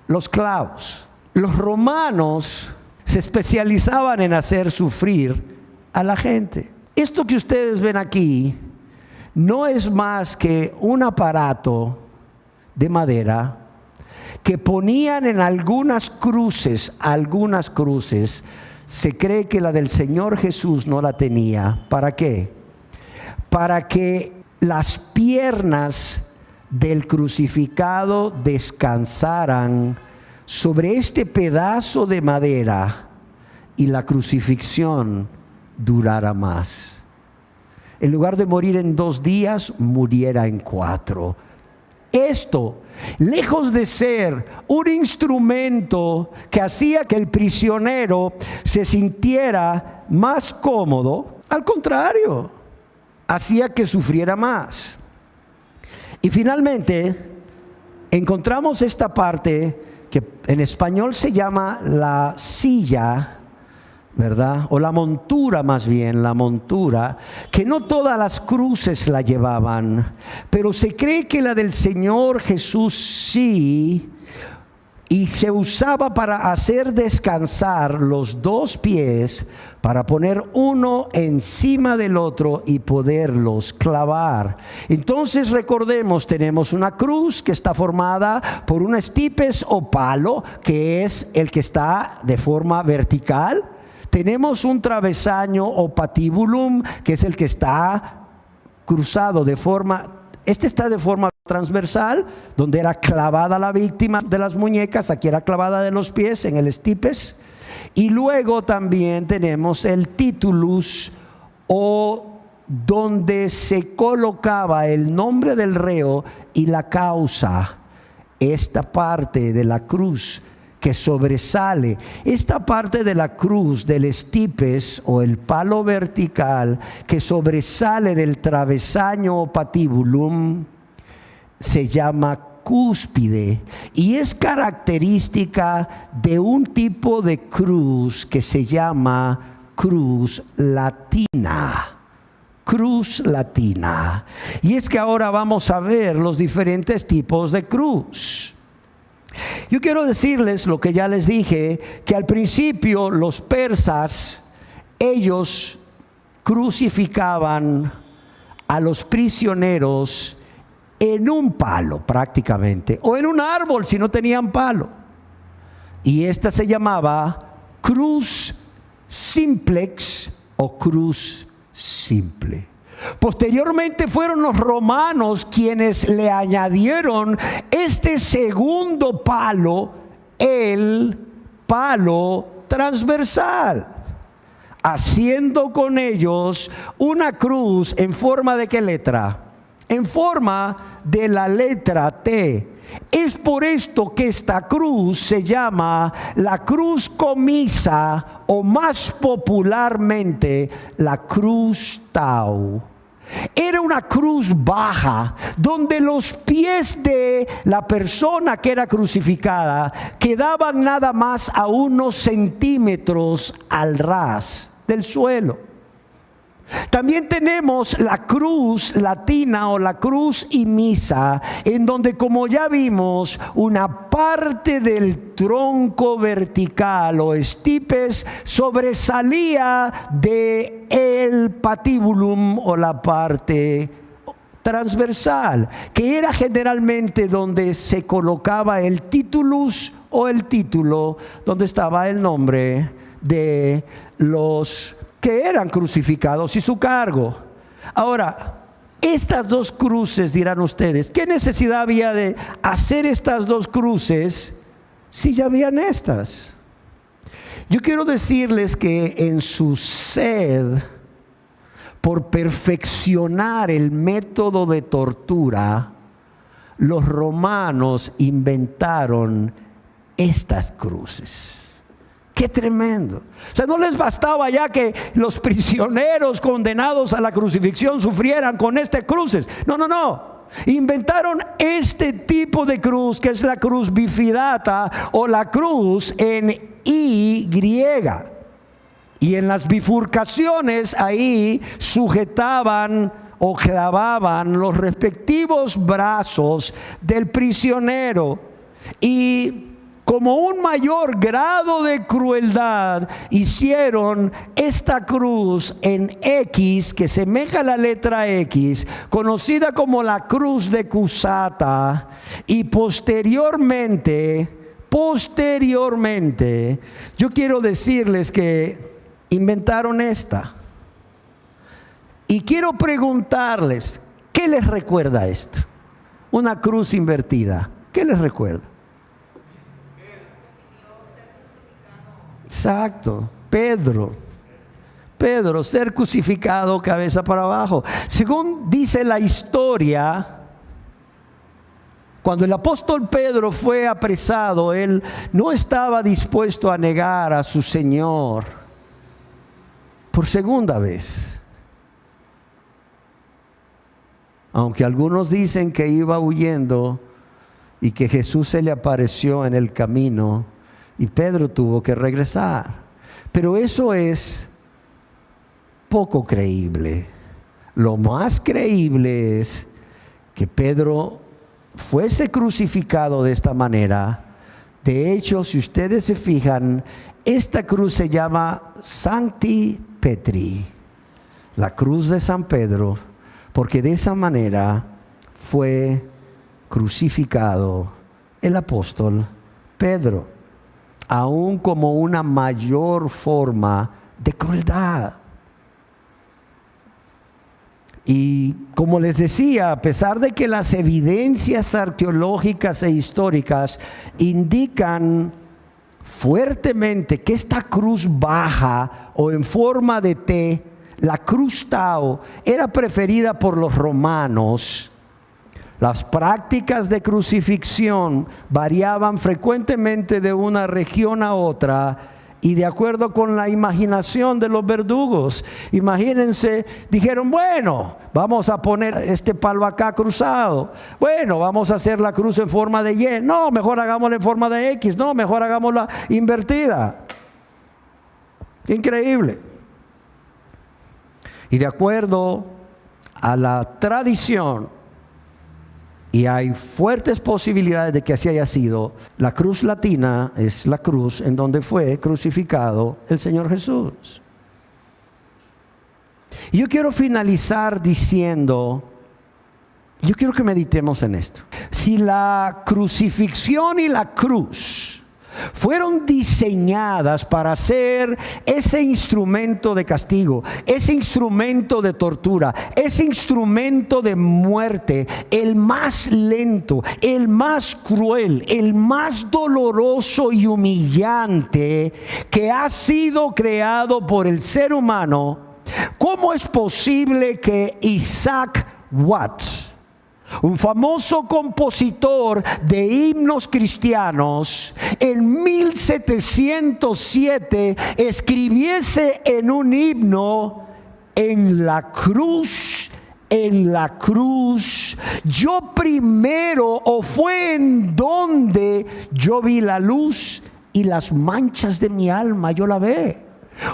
los clavos. Los romanos se especializaban en hacer sufrir a la gente. Esto que ustedes ven aquí no es más que un aparato de madera que ponían en algunas cruces. Se cree que la del Señor Jesús no la tenía. ¿Para qué? Para que las piernas del crucificado descansaran sobre este pedazo de madera y la crucifixión durara más. En lugar de morir en 2 días, muriera en 4. Esto, lejos de ser un instrumento que hacía que el prisionero se sintiera más cómodo, al contrario, hacía que sufriera más. Y finalmente encontramos esta parte que en español se llama la silla, ¿verdad? O la montura, más bien, la montura, que no todas las cruces la llevaban, pero se cree que la del Señor Jesús sí, y se usaba para hacer descansar los 2 pies, para poner uno encima del otro y poderlos clavar. Entonces recordemos, tenemos una cruz que está formada por un estipes o palo, que es el que está de forma vertical. Tenemos un travesaño o patíbulum, que es el que está cruzado de forma, este está de forma transversal, donde era clavada la víctima de las muñecas, aquí era clavada de los pies en el estipes. Y luego también tenemos el titulus, o donde se colocaba el nombre del reo y la causa. esta parte de la cruz que sobresale, esta parte de la cruz del estipes o el palo vertical que sobresale del travesaño o patibulum, se llama cúspide y es característica de un tipo de cruz que se llama cruz latina. Cruz latina. Y es que ahora vamos a ver los diferentes tipos de cruz. Yo quiero decirles lo que ya les dije, que al principio los persas, ellos crucificaban a los prisioneros en un palo prácticamente, o en un árbol si no tenían palo. Y esta se llamaba cruz simplex o cruz simple. Posteriormente fueron los romanos quienes le añadieron este segundo palo, el palo transversal, haciendo con ellos una cruz en forma de ¿qué letra? En forma de la letra T. Es por esto que esta cruz se llama la cruz comisa o más popularmente la cruz Tau. Era una cruz baja donde los pies de la persona que era crucificada quedaban nada más a unos centímetros al ras del suelo. También tenemos la cruz latina o la cruz imisa, en donde, como ya vimos, una parte del tronco vertical o estipes sobresalía de el patibulum o la parte transversal, que era generalmente donde se colocaba el titulus o el título, donde estaba el nombre de los que eran crucificados y su cargo. Ahora, estas dos cruces, dirán ustedes, ¿qué necesidad había de hacer estas dos cruces si ya habían estas? Yo quiero decirles que en su sed por perfeccionar el método de tortura, los romanos inventaron estas cruces. ¡Qué tremendo! O sea, no les bastaba ya que los prisioneros condenados a la crucifixión sufrieran con estas cruces. No. Inventaron este tipo de cruz, que es la cruz bifidata o la cruz en Y. Y en las bifurcaciones ahí sujetaban o clavaban los respectivos brazos del prisionero. Y como un mayor grado de crueldad, hicieron esta cruz en X, que semeja a la letra X, conocida como la cruz de Cusata, y posteriormente, yo quiero decirles que inventaron esta. Y quiero preguntarles, ¿qué les recuerda esto? Una cruz invertida, ¿qué les recuerda? Exacto, Pedro, ser crucificado cabeza para abajo. Según dice la historia, cuando el apóstol Pedro fue apresado, él no estaba dispuesto a negar a su Señor por segunda vez. Aunque algunos dicen que iba huyendo y que Jesús se le apareció en el camino y Pedro tuvo que regresar. Pero eso es poco creíble. Lo más creíble es que Pedro fuese crucificado de esta manera. De hecho, si ustedes se fijan, esta cruz se llama Sancti Petri, la cruz de San Pedro, porque de esa manera fue crucificado el apóstol Pedro, aún como una mayor forma de crueldad. Y como les decía, a pesar de que las evidencias arqueológicas e históricas indican fuertemente que esta cruz baja o en forma de T, la cruz Tau, era preferida por los romanos, Las prácticas de crucifixión variaban frecuentemente de una región a otra y de acuerdo con la imaginación de los verdugos. Imagínense, dijeron, bueno, vamos a poner este palo acá cruzado. Bueno, vamos a hacer la cruz en forma de Y. No, mejor hagámosla en forma de X. No, mejor hagámosla invertida. Increíble. Y de acuerdo a la tradición, y hay fuertes posibilidades de que así haya sido, la cruz latina es la cruz en donde fue crucificado el Señor Jesús. Y yo quiero finalizar diciendo, yo quiero que meditemos en esto. Si la crucifixión y la cruz fueron diseñadas para ser ese instrumento de castigo, ese instrumento de tortura, ese instrumento de muerte, el más lento, el más cruel, el más doloroso y humillante que ha sido creado por el ser humano, ¿cómo es posible que Isaac Watts, un famoso compositor de himnos cristianos, en 1707 escribiese en un himno: en la cruz, yo primero, o fue en donde yo vi la luz y las manchas de mi alma yo la ve?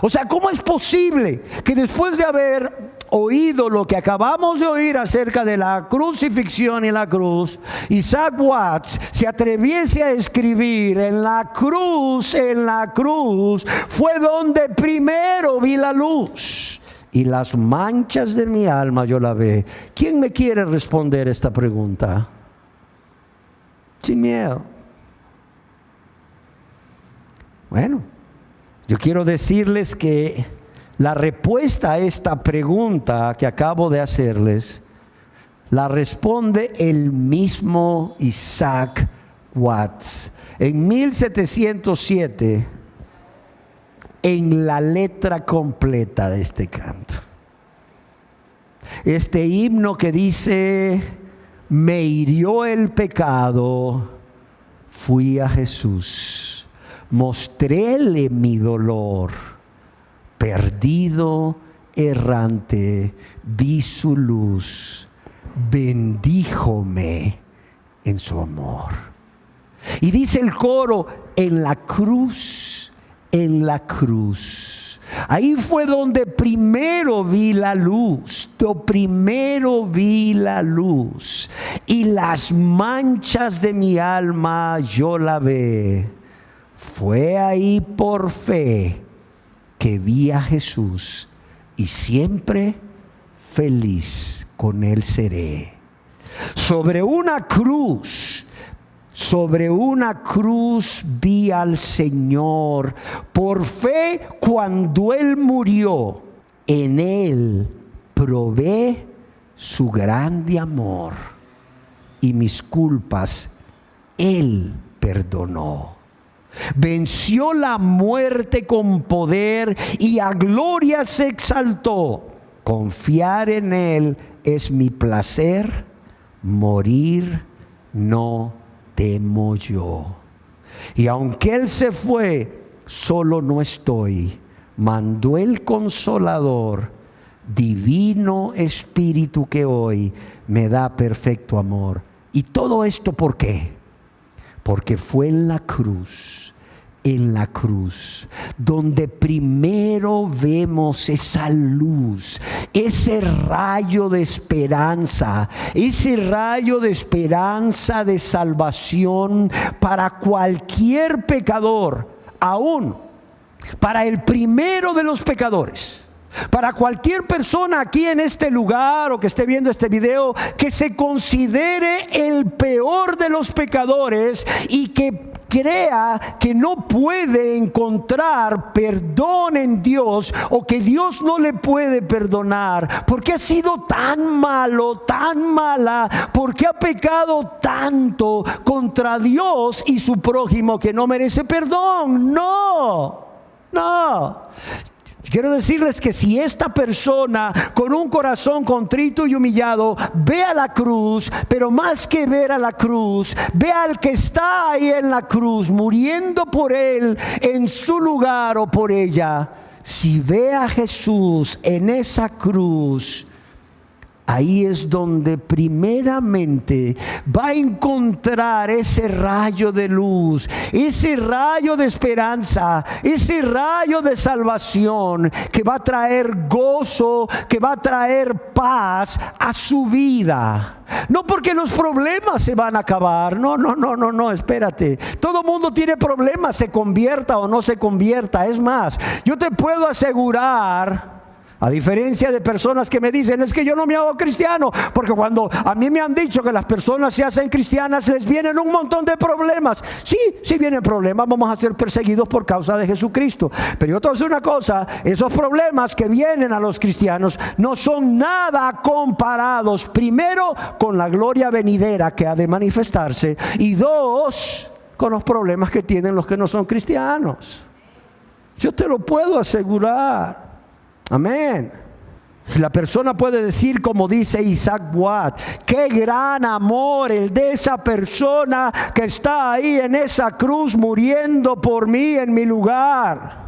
O sea, ¿cómo es posible que después de haber oído lo que acabamos de oír acerca de la crucifixión y la cruz, Isaac Watts se atreviese a escribir: en la cruz fue donde primero vi la luz y las manchas de mi alma yo la ve? ¿Quién me quiere responder esta pregunta? Sin miedo. Bueno, yo quiero decirles que la respuesta a esta pregunta que acabo de hacerles, la responde el mismo Isaac Watts. En 1707, en la letra completa de este canto. Este himno que dice: me hirió el pecado, fui a Jesús, mostréle mi dolor. Perdido, errante, vi su luz, bendíjome en su amor. Y dice el coro: en la cruz, ahí fue donde primero vi la luz, y las manchas de mi alma yo la ve. Fue ahí por fe que vi a Jesús y siempre feliz con Él seré. Sobre una cruz vi al Señor. Por fe, cuando Él murió, en Él probé su grande amor y mis culpas Él perdonó. Venció la muerte con poder y a gloria se exaltó. Confiar en Él es mi placer, morir no temo yo. Y aunque Él se fue, solo no estoy. Mandó el Consolador, Divino Espíritu que hoy me da perfecto amor. Y todo esto, ¿por qué? Porque fue en la cruz, donde primero vemos esa luz, ese rayo de esperanza de salvación para cualquier pecador, aún para el primero de los pecadores. Para cualquier persona aquí en este lugar o que esté viendo este video que se considere el peor de los pecadores y que crea que no puede encontrar perdón en Dios, o que Dios no le puede perdonar porque ha sido tan malo, tan mala, porque ha pecado tanto contra Dios y su prójimo que no merece perdón. No. Quiero decirles que si esta persona con un corazón contrito y humillado ve a la cruz, pero más que ver a la cruz, ve al que está ahí en la cruz, muriendo por él en su lugar o por ella, si ve a Jesús en esa cruz, ahí es donde primeramente va a encontrar ese rayo de luz, ese rayo de esperanza, ese rayo de salvación que va a traer gozo, que va a traer paz a su vida. No porque los problemas se van a acabar, no, espérate. Todo mundo tiene problemas, se convierta o no se convierta. Es más, yo te puedo asegurar, a diferencia de personas que me dicen, es que yo no me hago cristiano, porque cuando a mí me han dicho que las personas se hacen cristianas, les vienen un montón de problemas. Sí vienen problemas, vamos a ser perseguidos por causa de Jesucristo. Pero yo te voy a decir una cosa, esos problemas que vienen a los cristianos no son nada comparados, primero, con la gloria venidera que ha de manifestarse, y dos, con los problemas que tienen los que no son cristianos. Yo te lo puedo asegurar. Amén. La persona puede decir, como dice Isaac Watt, qué gran amor el de esa persona que está ahí en esa cruz muriendo por mí en mi lugar.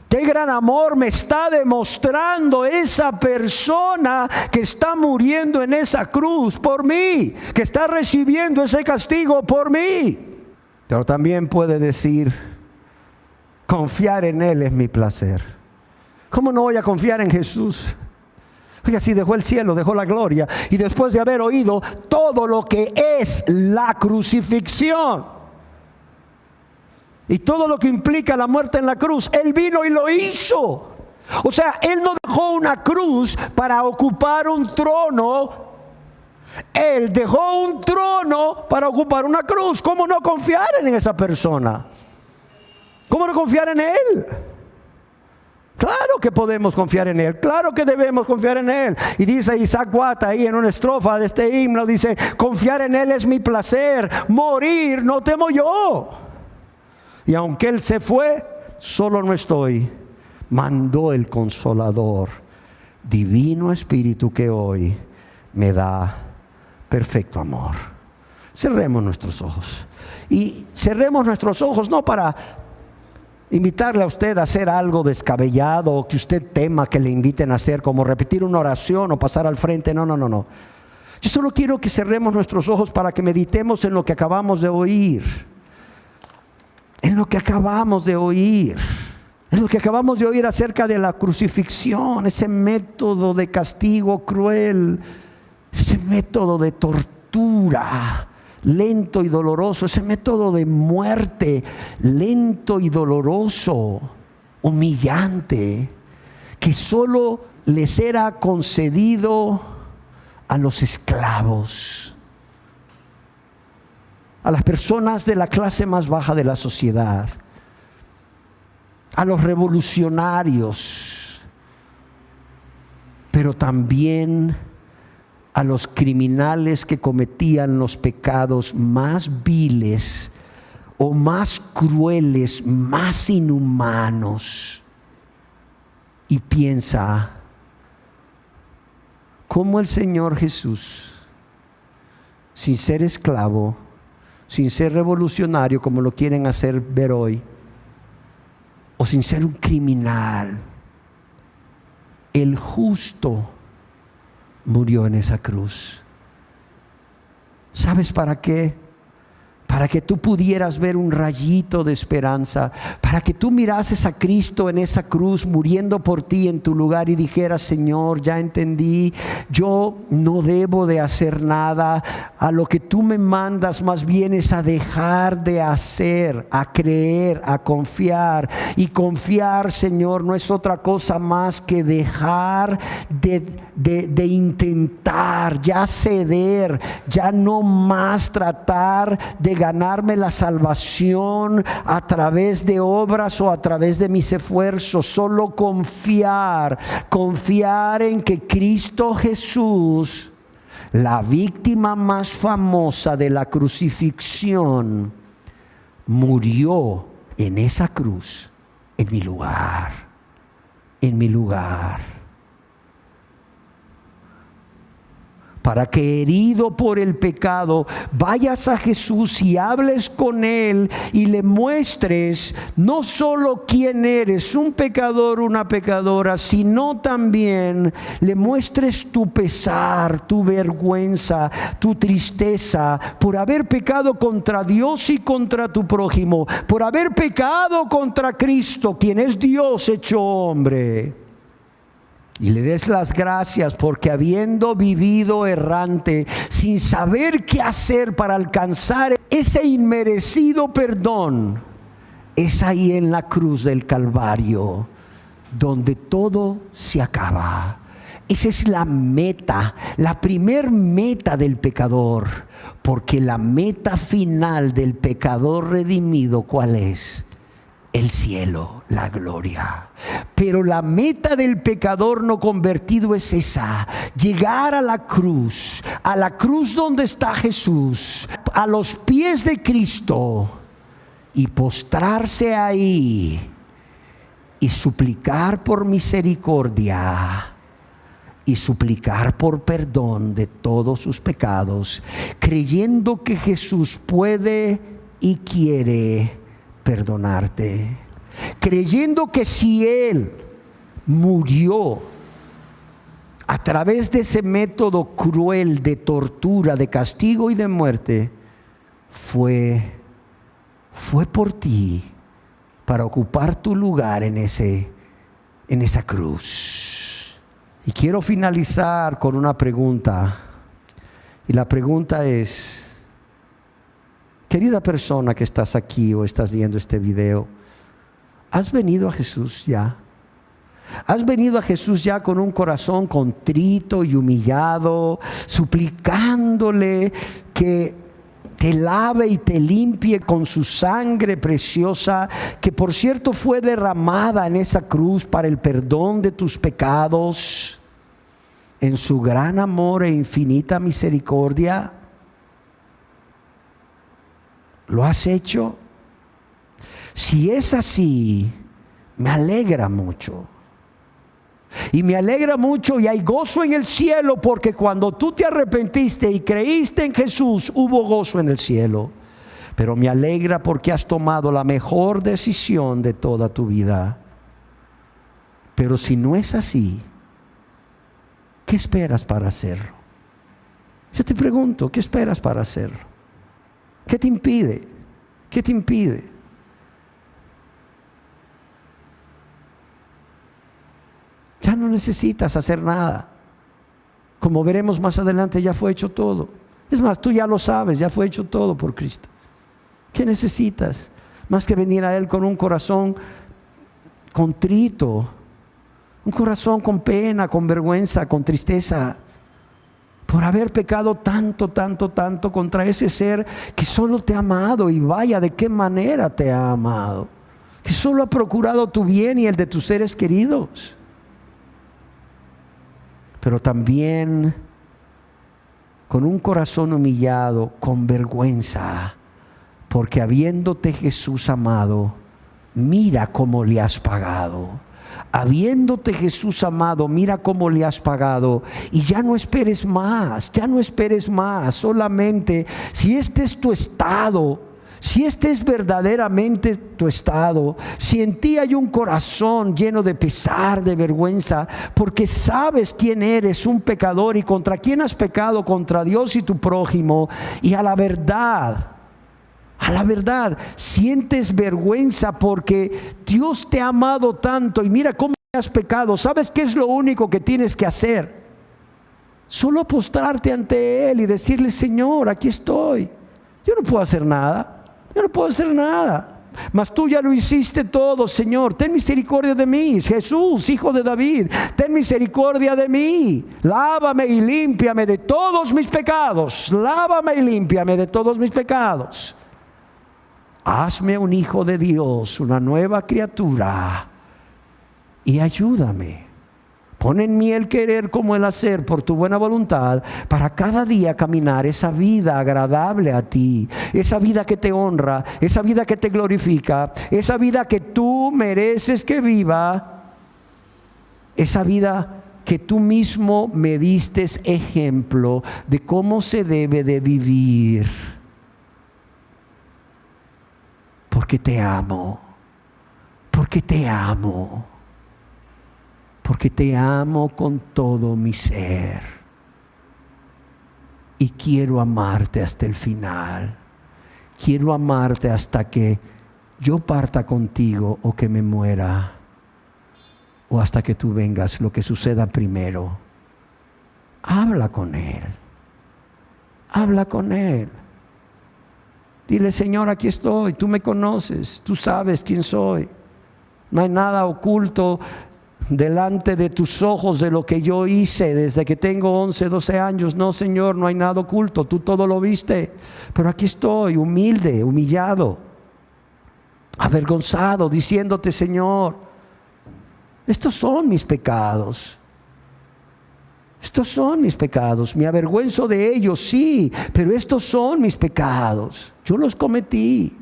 Qué gran amor me está demostrando esa persona que está muriendo en esa cruz por mí, que está recibiendo ese castigo por mí. Pero también puede decir, confiar en Él es mi placer. ¿Cómo no voy a confiar en Jesús? Oiga, si dejó el cielo, dejó la gloria, y después de haber oído todo lo que es la crucifixión y todo lo que implica la muerte en la cruz, Él vino y lo hizo. O sea, Él no dejó una cruz para ocupar un trono. Él dejó un trono para ocupar una cruz. ¿Cómo no confiar en esa persona? ¿Cómo no confiar en Él? Claro que podemos confiar en Él, claro que debemos confiar en Él. Y dice Isaac Watt ahí en una estrofa de este himno, dice, confiar en Él es mi placer, morir no temo yo. Y aunque Él se fue, solo no estoy. Mandó el Consolador, Divino Espíritu que hoy me da perfecto amor. Cerremos nuestros ojos. Y cerremos nuestros ojos no para invitarle a usted a hacer algo descabellado o que usted tema que le inviten a hacer, como repetir una oración o pasar al frente. No. Yo solo quiero que cerremos nuestros ojos para que meditemos en lo que acabamos de oír. En lo que acabamos de oír. En lo que acabamos de oír acerca de la crucifixión, ese método de castigo cruel, ese método de tortura lento y doloroso, ese método de muerte lento y doloroso, humillante, que solo les era concedido a los esclavos, a las personas de la clase más baja de la sociedad, a los revolucionarios, pero también a los criminales que cometían los pecados más viles o más crueles, más inhumanos. Y piensa cómo el Señor Jesús, sin ser esclavo, sin ser revolucionario como lo quieren hacer ver hoy, o sin ser un criminal, el justo murió en esa cruz. ¿Sabes para qué? Para que tú pudieras ver un rayito de esperanza, para que tú mirases a Cristo en esa cruz muriendo por ti en tu lugar y dijeras, Señor, ya entendí, yo no debo de hacer nada, a lo que tú me mandas más bien es a dejar de hacer, a creer, a confiar. Y confiar, Señor, no es otra cosa más que dejar de intentar, ya ceder, ya no más tratar de ganarme la salvación a través de obras o a través de mis esfuerzos. Solo confiar en que Cristo Jesús, la víctima más famosa de la crucifixión, murió en esa cruz en mi lugar, en mi lugar. Para que, herido por el pecado, vayas a Jesús y hables con Él y le muestres no solo quién eres, un pecador, una pecadora, sino también le muestres tu pesar, tu vergüenza, tu tristeza por haber pecado contra Dios y contra tu prójimo, por haber pecado contra Cristo, quien es Dios hecho hombre. Y le des las gracias porque, habiendo vivido errante, sin saber qué hacer para alcanzar ese inmerecido perdón, es ahí en la cruz del Calvario donde todo se acaba. Esa es la meta, la primer meta del pecador. Porque la meta final del pecador redimido, ¿cuál es? El cielo, la gloria. Pero la meta del pecador no convertido es esa: llegar a la cruz donde está Jesús, a los pies de Cristo, y postrarse ahí y suplicar por misericordia y suplicar por perdón de todos sus pecados, creyendo que Jesús puede y quiere perdonarte, creyendo que si Él murió a través de ese método cruel de tortura, de castigo y de muerte, fue por ti, para ocupar tu lugar en esa cruz. Y quiero finalizar con una pregunta, y la pregunta es: querida persona que estás aquí o estás viendo este video, ¿has venido a Jesús ya? ¿Has venido a Jesús ya con un corazón contrito y humillado, suplicándole que te lave y te limpie con su sangre preciosa, que por cierto fue derramada en esa cruz para el perdón de tus pecados, en su gran amor e infinita misericordia? ¿Lo has hecho? Si es así, me alegra mucho. Y me alegra mucho y hay gozo en el cielo, porque cuando tú te arrepentiste y creíste en Jesús, hubo gozo en el cielo. Pero me alegra porque has tomado la mejor decisión de toda tu vida. Pero si no es así, ¿qué esperas para hacerlo? Yo te pregunto, ¿qué esperas para hacerlo? ¿Qué te impide? ¿Qué te impide? Ya no necesitas hacer nada. Como veremos más adelante, ya fue hecho todo. Es más, tú ya lo sabes, ya fue hecho todo por Cristo. ¿Qué necesitas? Más que venir a Él con un corazón contrito, un corazón con pena, con vergüenza, con tristeza, por haber pecado tanto contra ese ser que solo te ha amado, y vaya de qué manera te ha amado, que solo ha procurado tu bien y el de tus seres queridos. Pero también con un corazón humillado, con vergüenza, porque habiéndote Jesús amado, mira cómo le has pagado. Habiéndote Jesús amado, mira cómo le has pagado. Y ya no esperes más, solamente si este es tu estado, si este es verdaderamente tu estado, si en ti hay un corazón lleno de pesar, de vergüenza, porque sabes quién eres, un pecador, y contra quién has pecado, contra Dios y tu prójimo, y a la verdad, sientes vergüenza porque Dios te ha amado tanto y mira cómo has pecado. ¿Sabes qué es lo único que tienes que hacer? Solo postrarte ante Él y decirle: Señor, aquí estoy. Yo no puedo hacer nada. Mas tú ya lo hiciste todo, Señor. Ten misericordia de mí. Jesús, Hijo de David, ten misericordia de mí. Lávame y límpiame de todos mis pecados. Hazme un hijo de Dios, una nueva criatura, y ayúdame, Pon en mí el querer como el hacer por tu buena voluntad, para cada día caminar esa vida agradable a ti, esa vida que te honra, esa vida que te glorifica, esa vida que tú mereces que viva, esa vida que tú mismo me diste ejemplo de cómo se debe de vivir. Porque te amo, porque te amo. Porque te amo con todo mi ser y quiero amarte hasta el final. Quiero amarte hasta que yo parta contigo o que me muera, o hasta que tú vengas, lo que suceda primero. Habla con Él. Habla con Él. Dile: Señor, aquí estoy, tú me conoces, tú sabes quién soy. No hay nada oculto delante de tus ojos de lo que yo hice desde que tengo 11, 12 años. No, Señor, no hay nada oculto, tú todo lo viste. Pero aquí estoy, humilde, humillado, avergonzado, diciéndote: Señor, estos son mis pecados. Estos son mis pecados. Me avergüenzo de ellos, sí, pero estos son mis pecados. Yo los cometí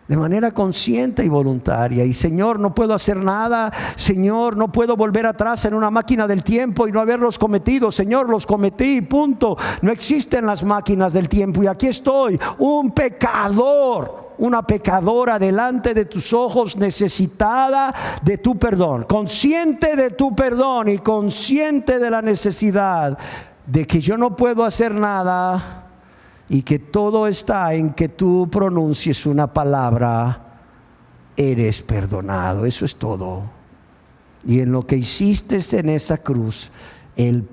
de manera consciente y voluntaria. Y Señor, no puedo hacer nada. Señor, no puedo volver atrás en una máquina del tiempo y no haberlos cometido. Señor, los cometí, punto. No existen las máquinas del tiempo. Y aquí estoy, un pecador, una pecadora delante de tus ojos, necesitada de tu perdón, consciente de tu perdón y consciente de la necesidad de que yo no puedo hacer nada. Y que todo está en que tú pronuncies una palabra: eres perdonado. Eso es todo. Y en lo que hiciste en esa cruz, el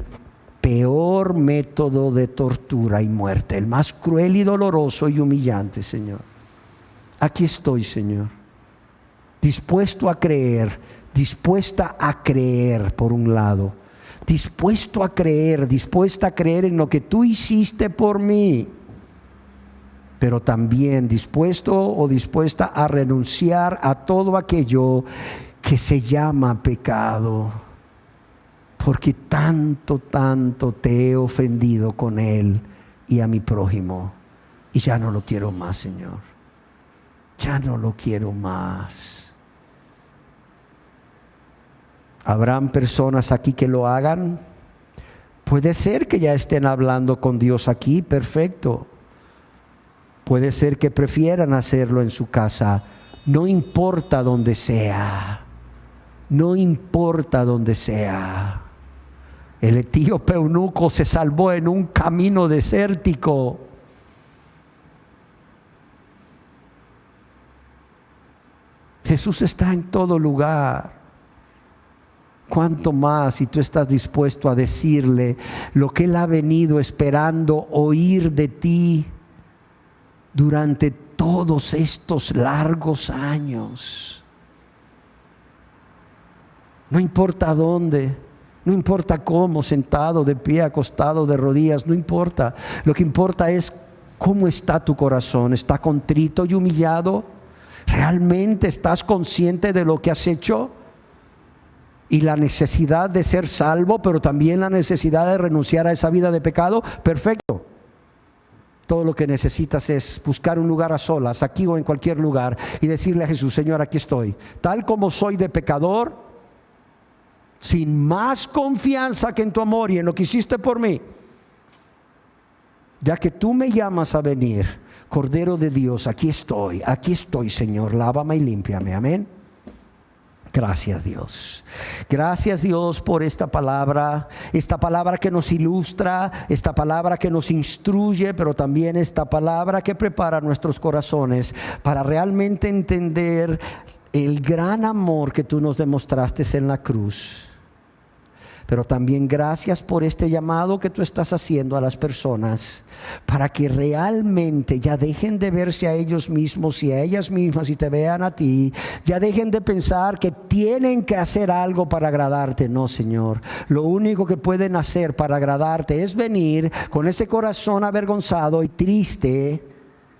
peor método de tortura y muerte, el más cruel y doloroso y humillante, Señor. Aquí estoy, Señor, dispuesto a creer, dispuesta a creer por un lado, dispuesta a creer en lo que tú hiciste por mí, pero también dispuesto o dispuesta a renunciar a todo aquello que se llama pecado, porque tanto te he ofendido con él y a mi prójimo, y ya no lo quiero más, Señor. Ya no lo quiero más. ¿Habrán personas aquí que lo hagan? Puede ser que ya estén hablando con Dios aquí, perfecto. Puede ser que prefieran hacerlo en su casa. No importa donde sea. No importa donde sea. El etíope eunuco se salvó en un camino desértico. Jesús está en todo lugar. ¿Cuánto más si tú estás dispuesto a decirle lo que Él ha venido esperando oír de ti durante todos estos largos años? No importa dónde, no importa cómo, sentado, de pie, acostado, de rodillas, no importa. Lo que importa es cómo está tu corazón. ¿Está contrito y humillado? ¿Realmente estás consciente de lo que has hecho? Y la necesidad de ser salvo, pero también la necesidad de renunciar a esa vida de pecado. Perfecto. Todo lo que necesitas es buscar un lugar a solas, aquí o en cualquier lugar, y decirle a Jesús: Señor, aquí estoy, tal como soy de pecador, sin más confianza que en tu amor y en lo que hiciste por mí. Ya que tú me llamas a venir, Cordero de Dios, aquí estoy, Señor, lávame y límpiame. Amén. Gracias, Dios. Gracias, Dios, por esta palabra que nos ilustra, esta palabra que nos instruye, pero también esta palabra que prepara nuestros corazones para realmente entender el gran amor que tú nos demostraste en la cruz. Pero también gracias por este llamado que tú estás haciendo a las personas para que realmente ya dejen de verse a ellos mismos y a ellas mismas y te vean a ti. Ya dejen de pensar que tienen que hacer algo para agradarte. No, Señor. Lo único que pueden hacer para agradarte es venir con ese corazón avergonzado y triste,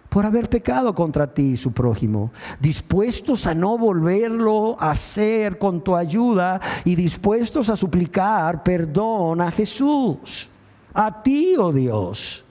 por haber pecado contra ti y su prójimo, dispuestos a no volverlo a hacer con tu ayuda y dispuestos a suplicar perdón a Jesús, a ti, oh Dios,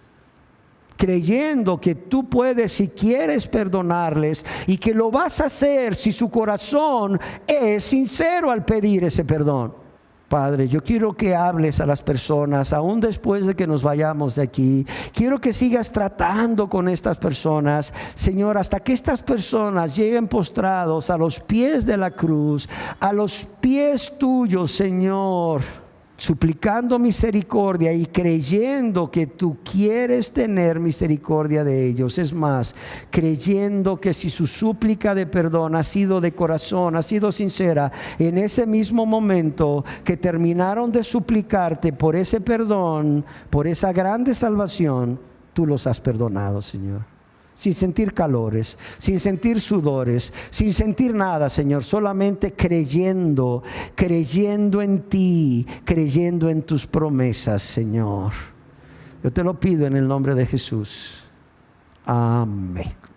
creyendo que tú puedes, si quieres, perdonarles y que lo vas a hacer si su corazón es sincero al pedir ese perdón. Padre, yo quiero que hables a las personas, aún después de que nos vayamos de aquí. Quiero que sigas tratando con estas personas, Señor, hasta que estas personas lleguen postrados a los pies de la cruz, a los pies tuyos, Señor, suplicando misericordia y creyendo que tú quieres tener misericordia de ellos. Es más, creyendo que si su súplica de perdón ha sido de corazón, ha sido sincera, en ese mismo momento que terminaron de suplicarte por ese perdón, por esa grande salvación, tú los has perdonado, Señor. Sin sentir calores, sin sentir sudores, sin sentir nada, Señor, solamente creyendo en ti, creyendo en tus promesas, Señor. Yo te lo pido en el nombre de Jesús. Amén.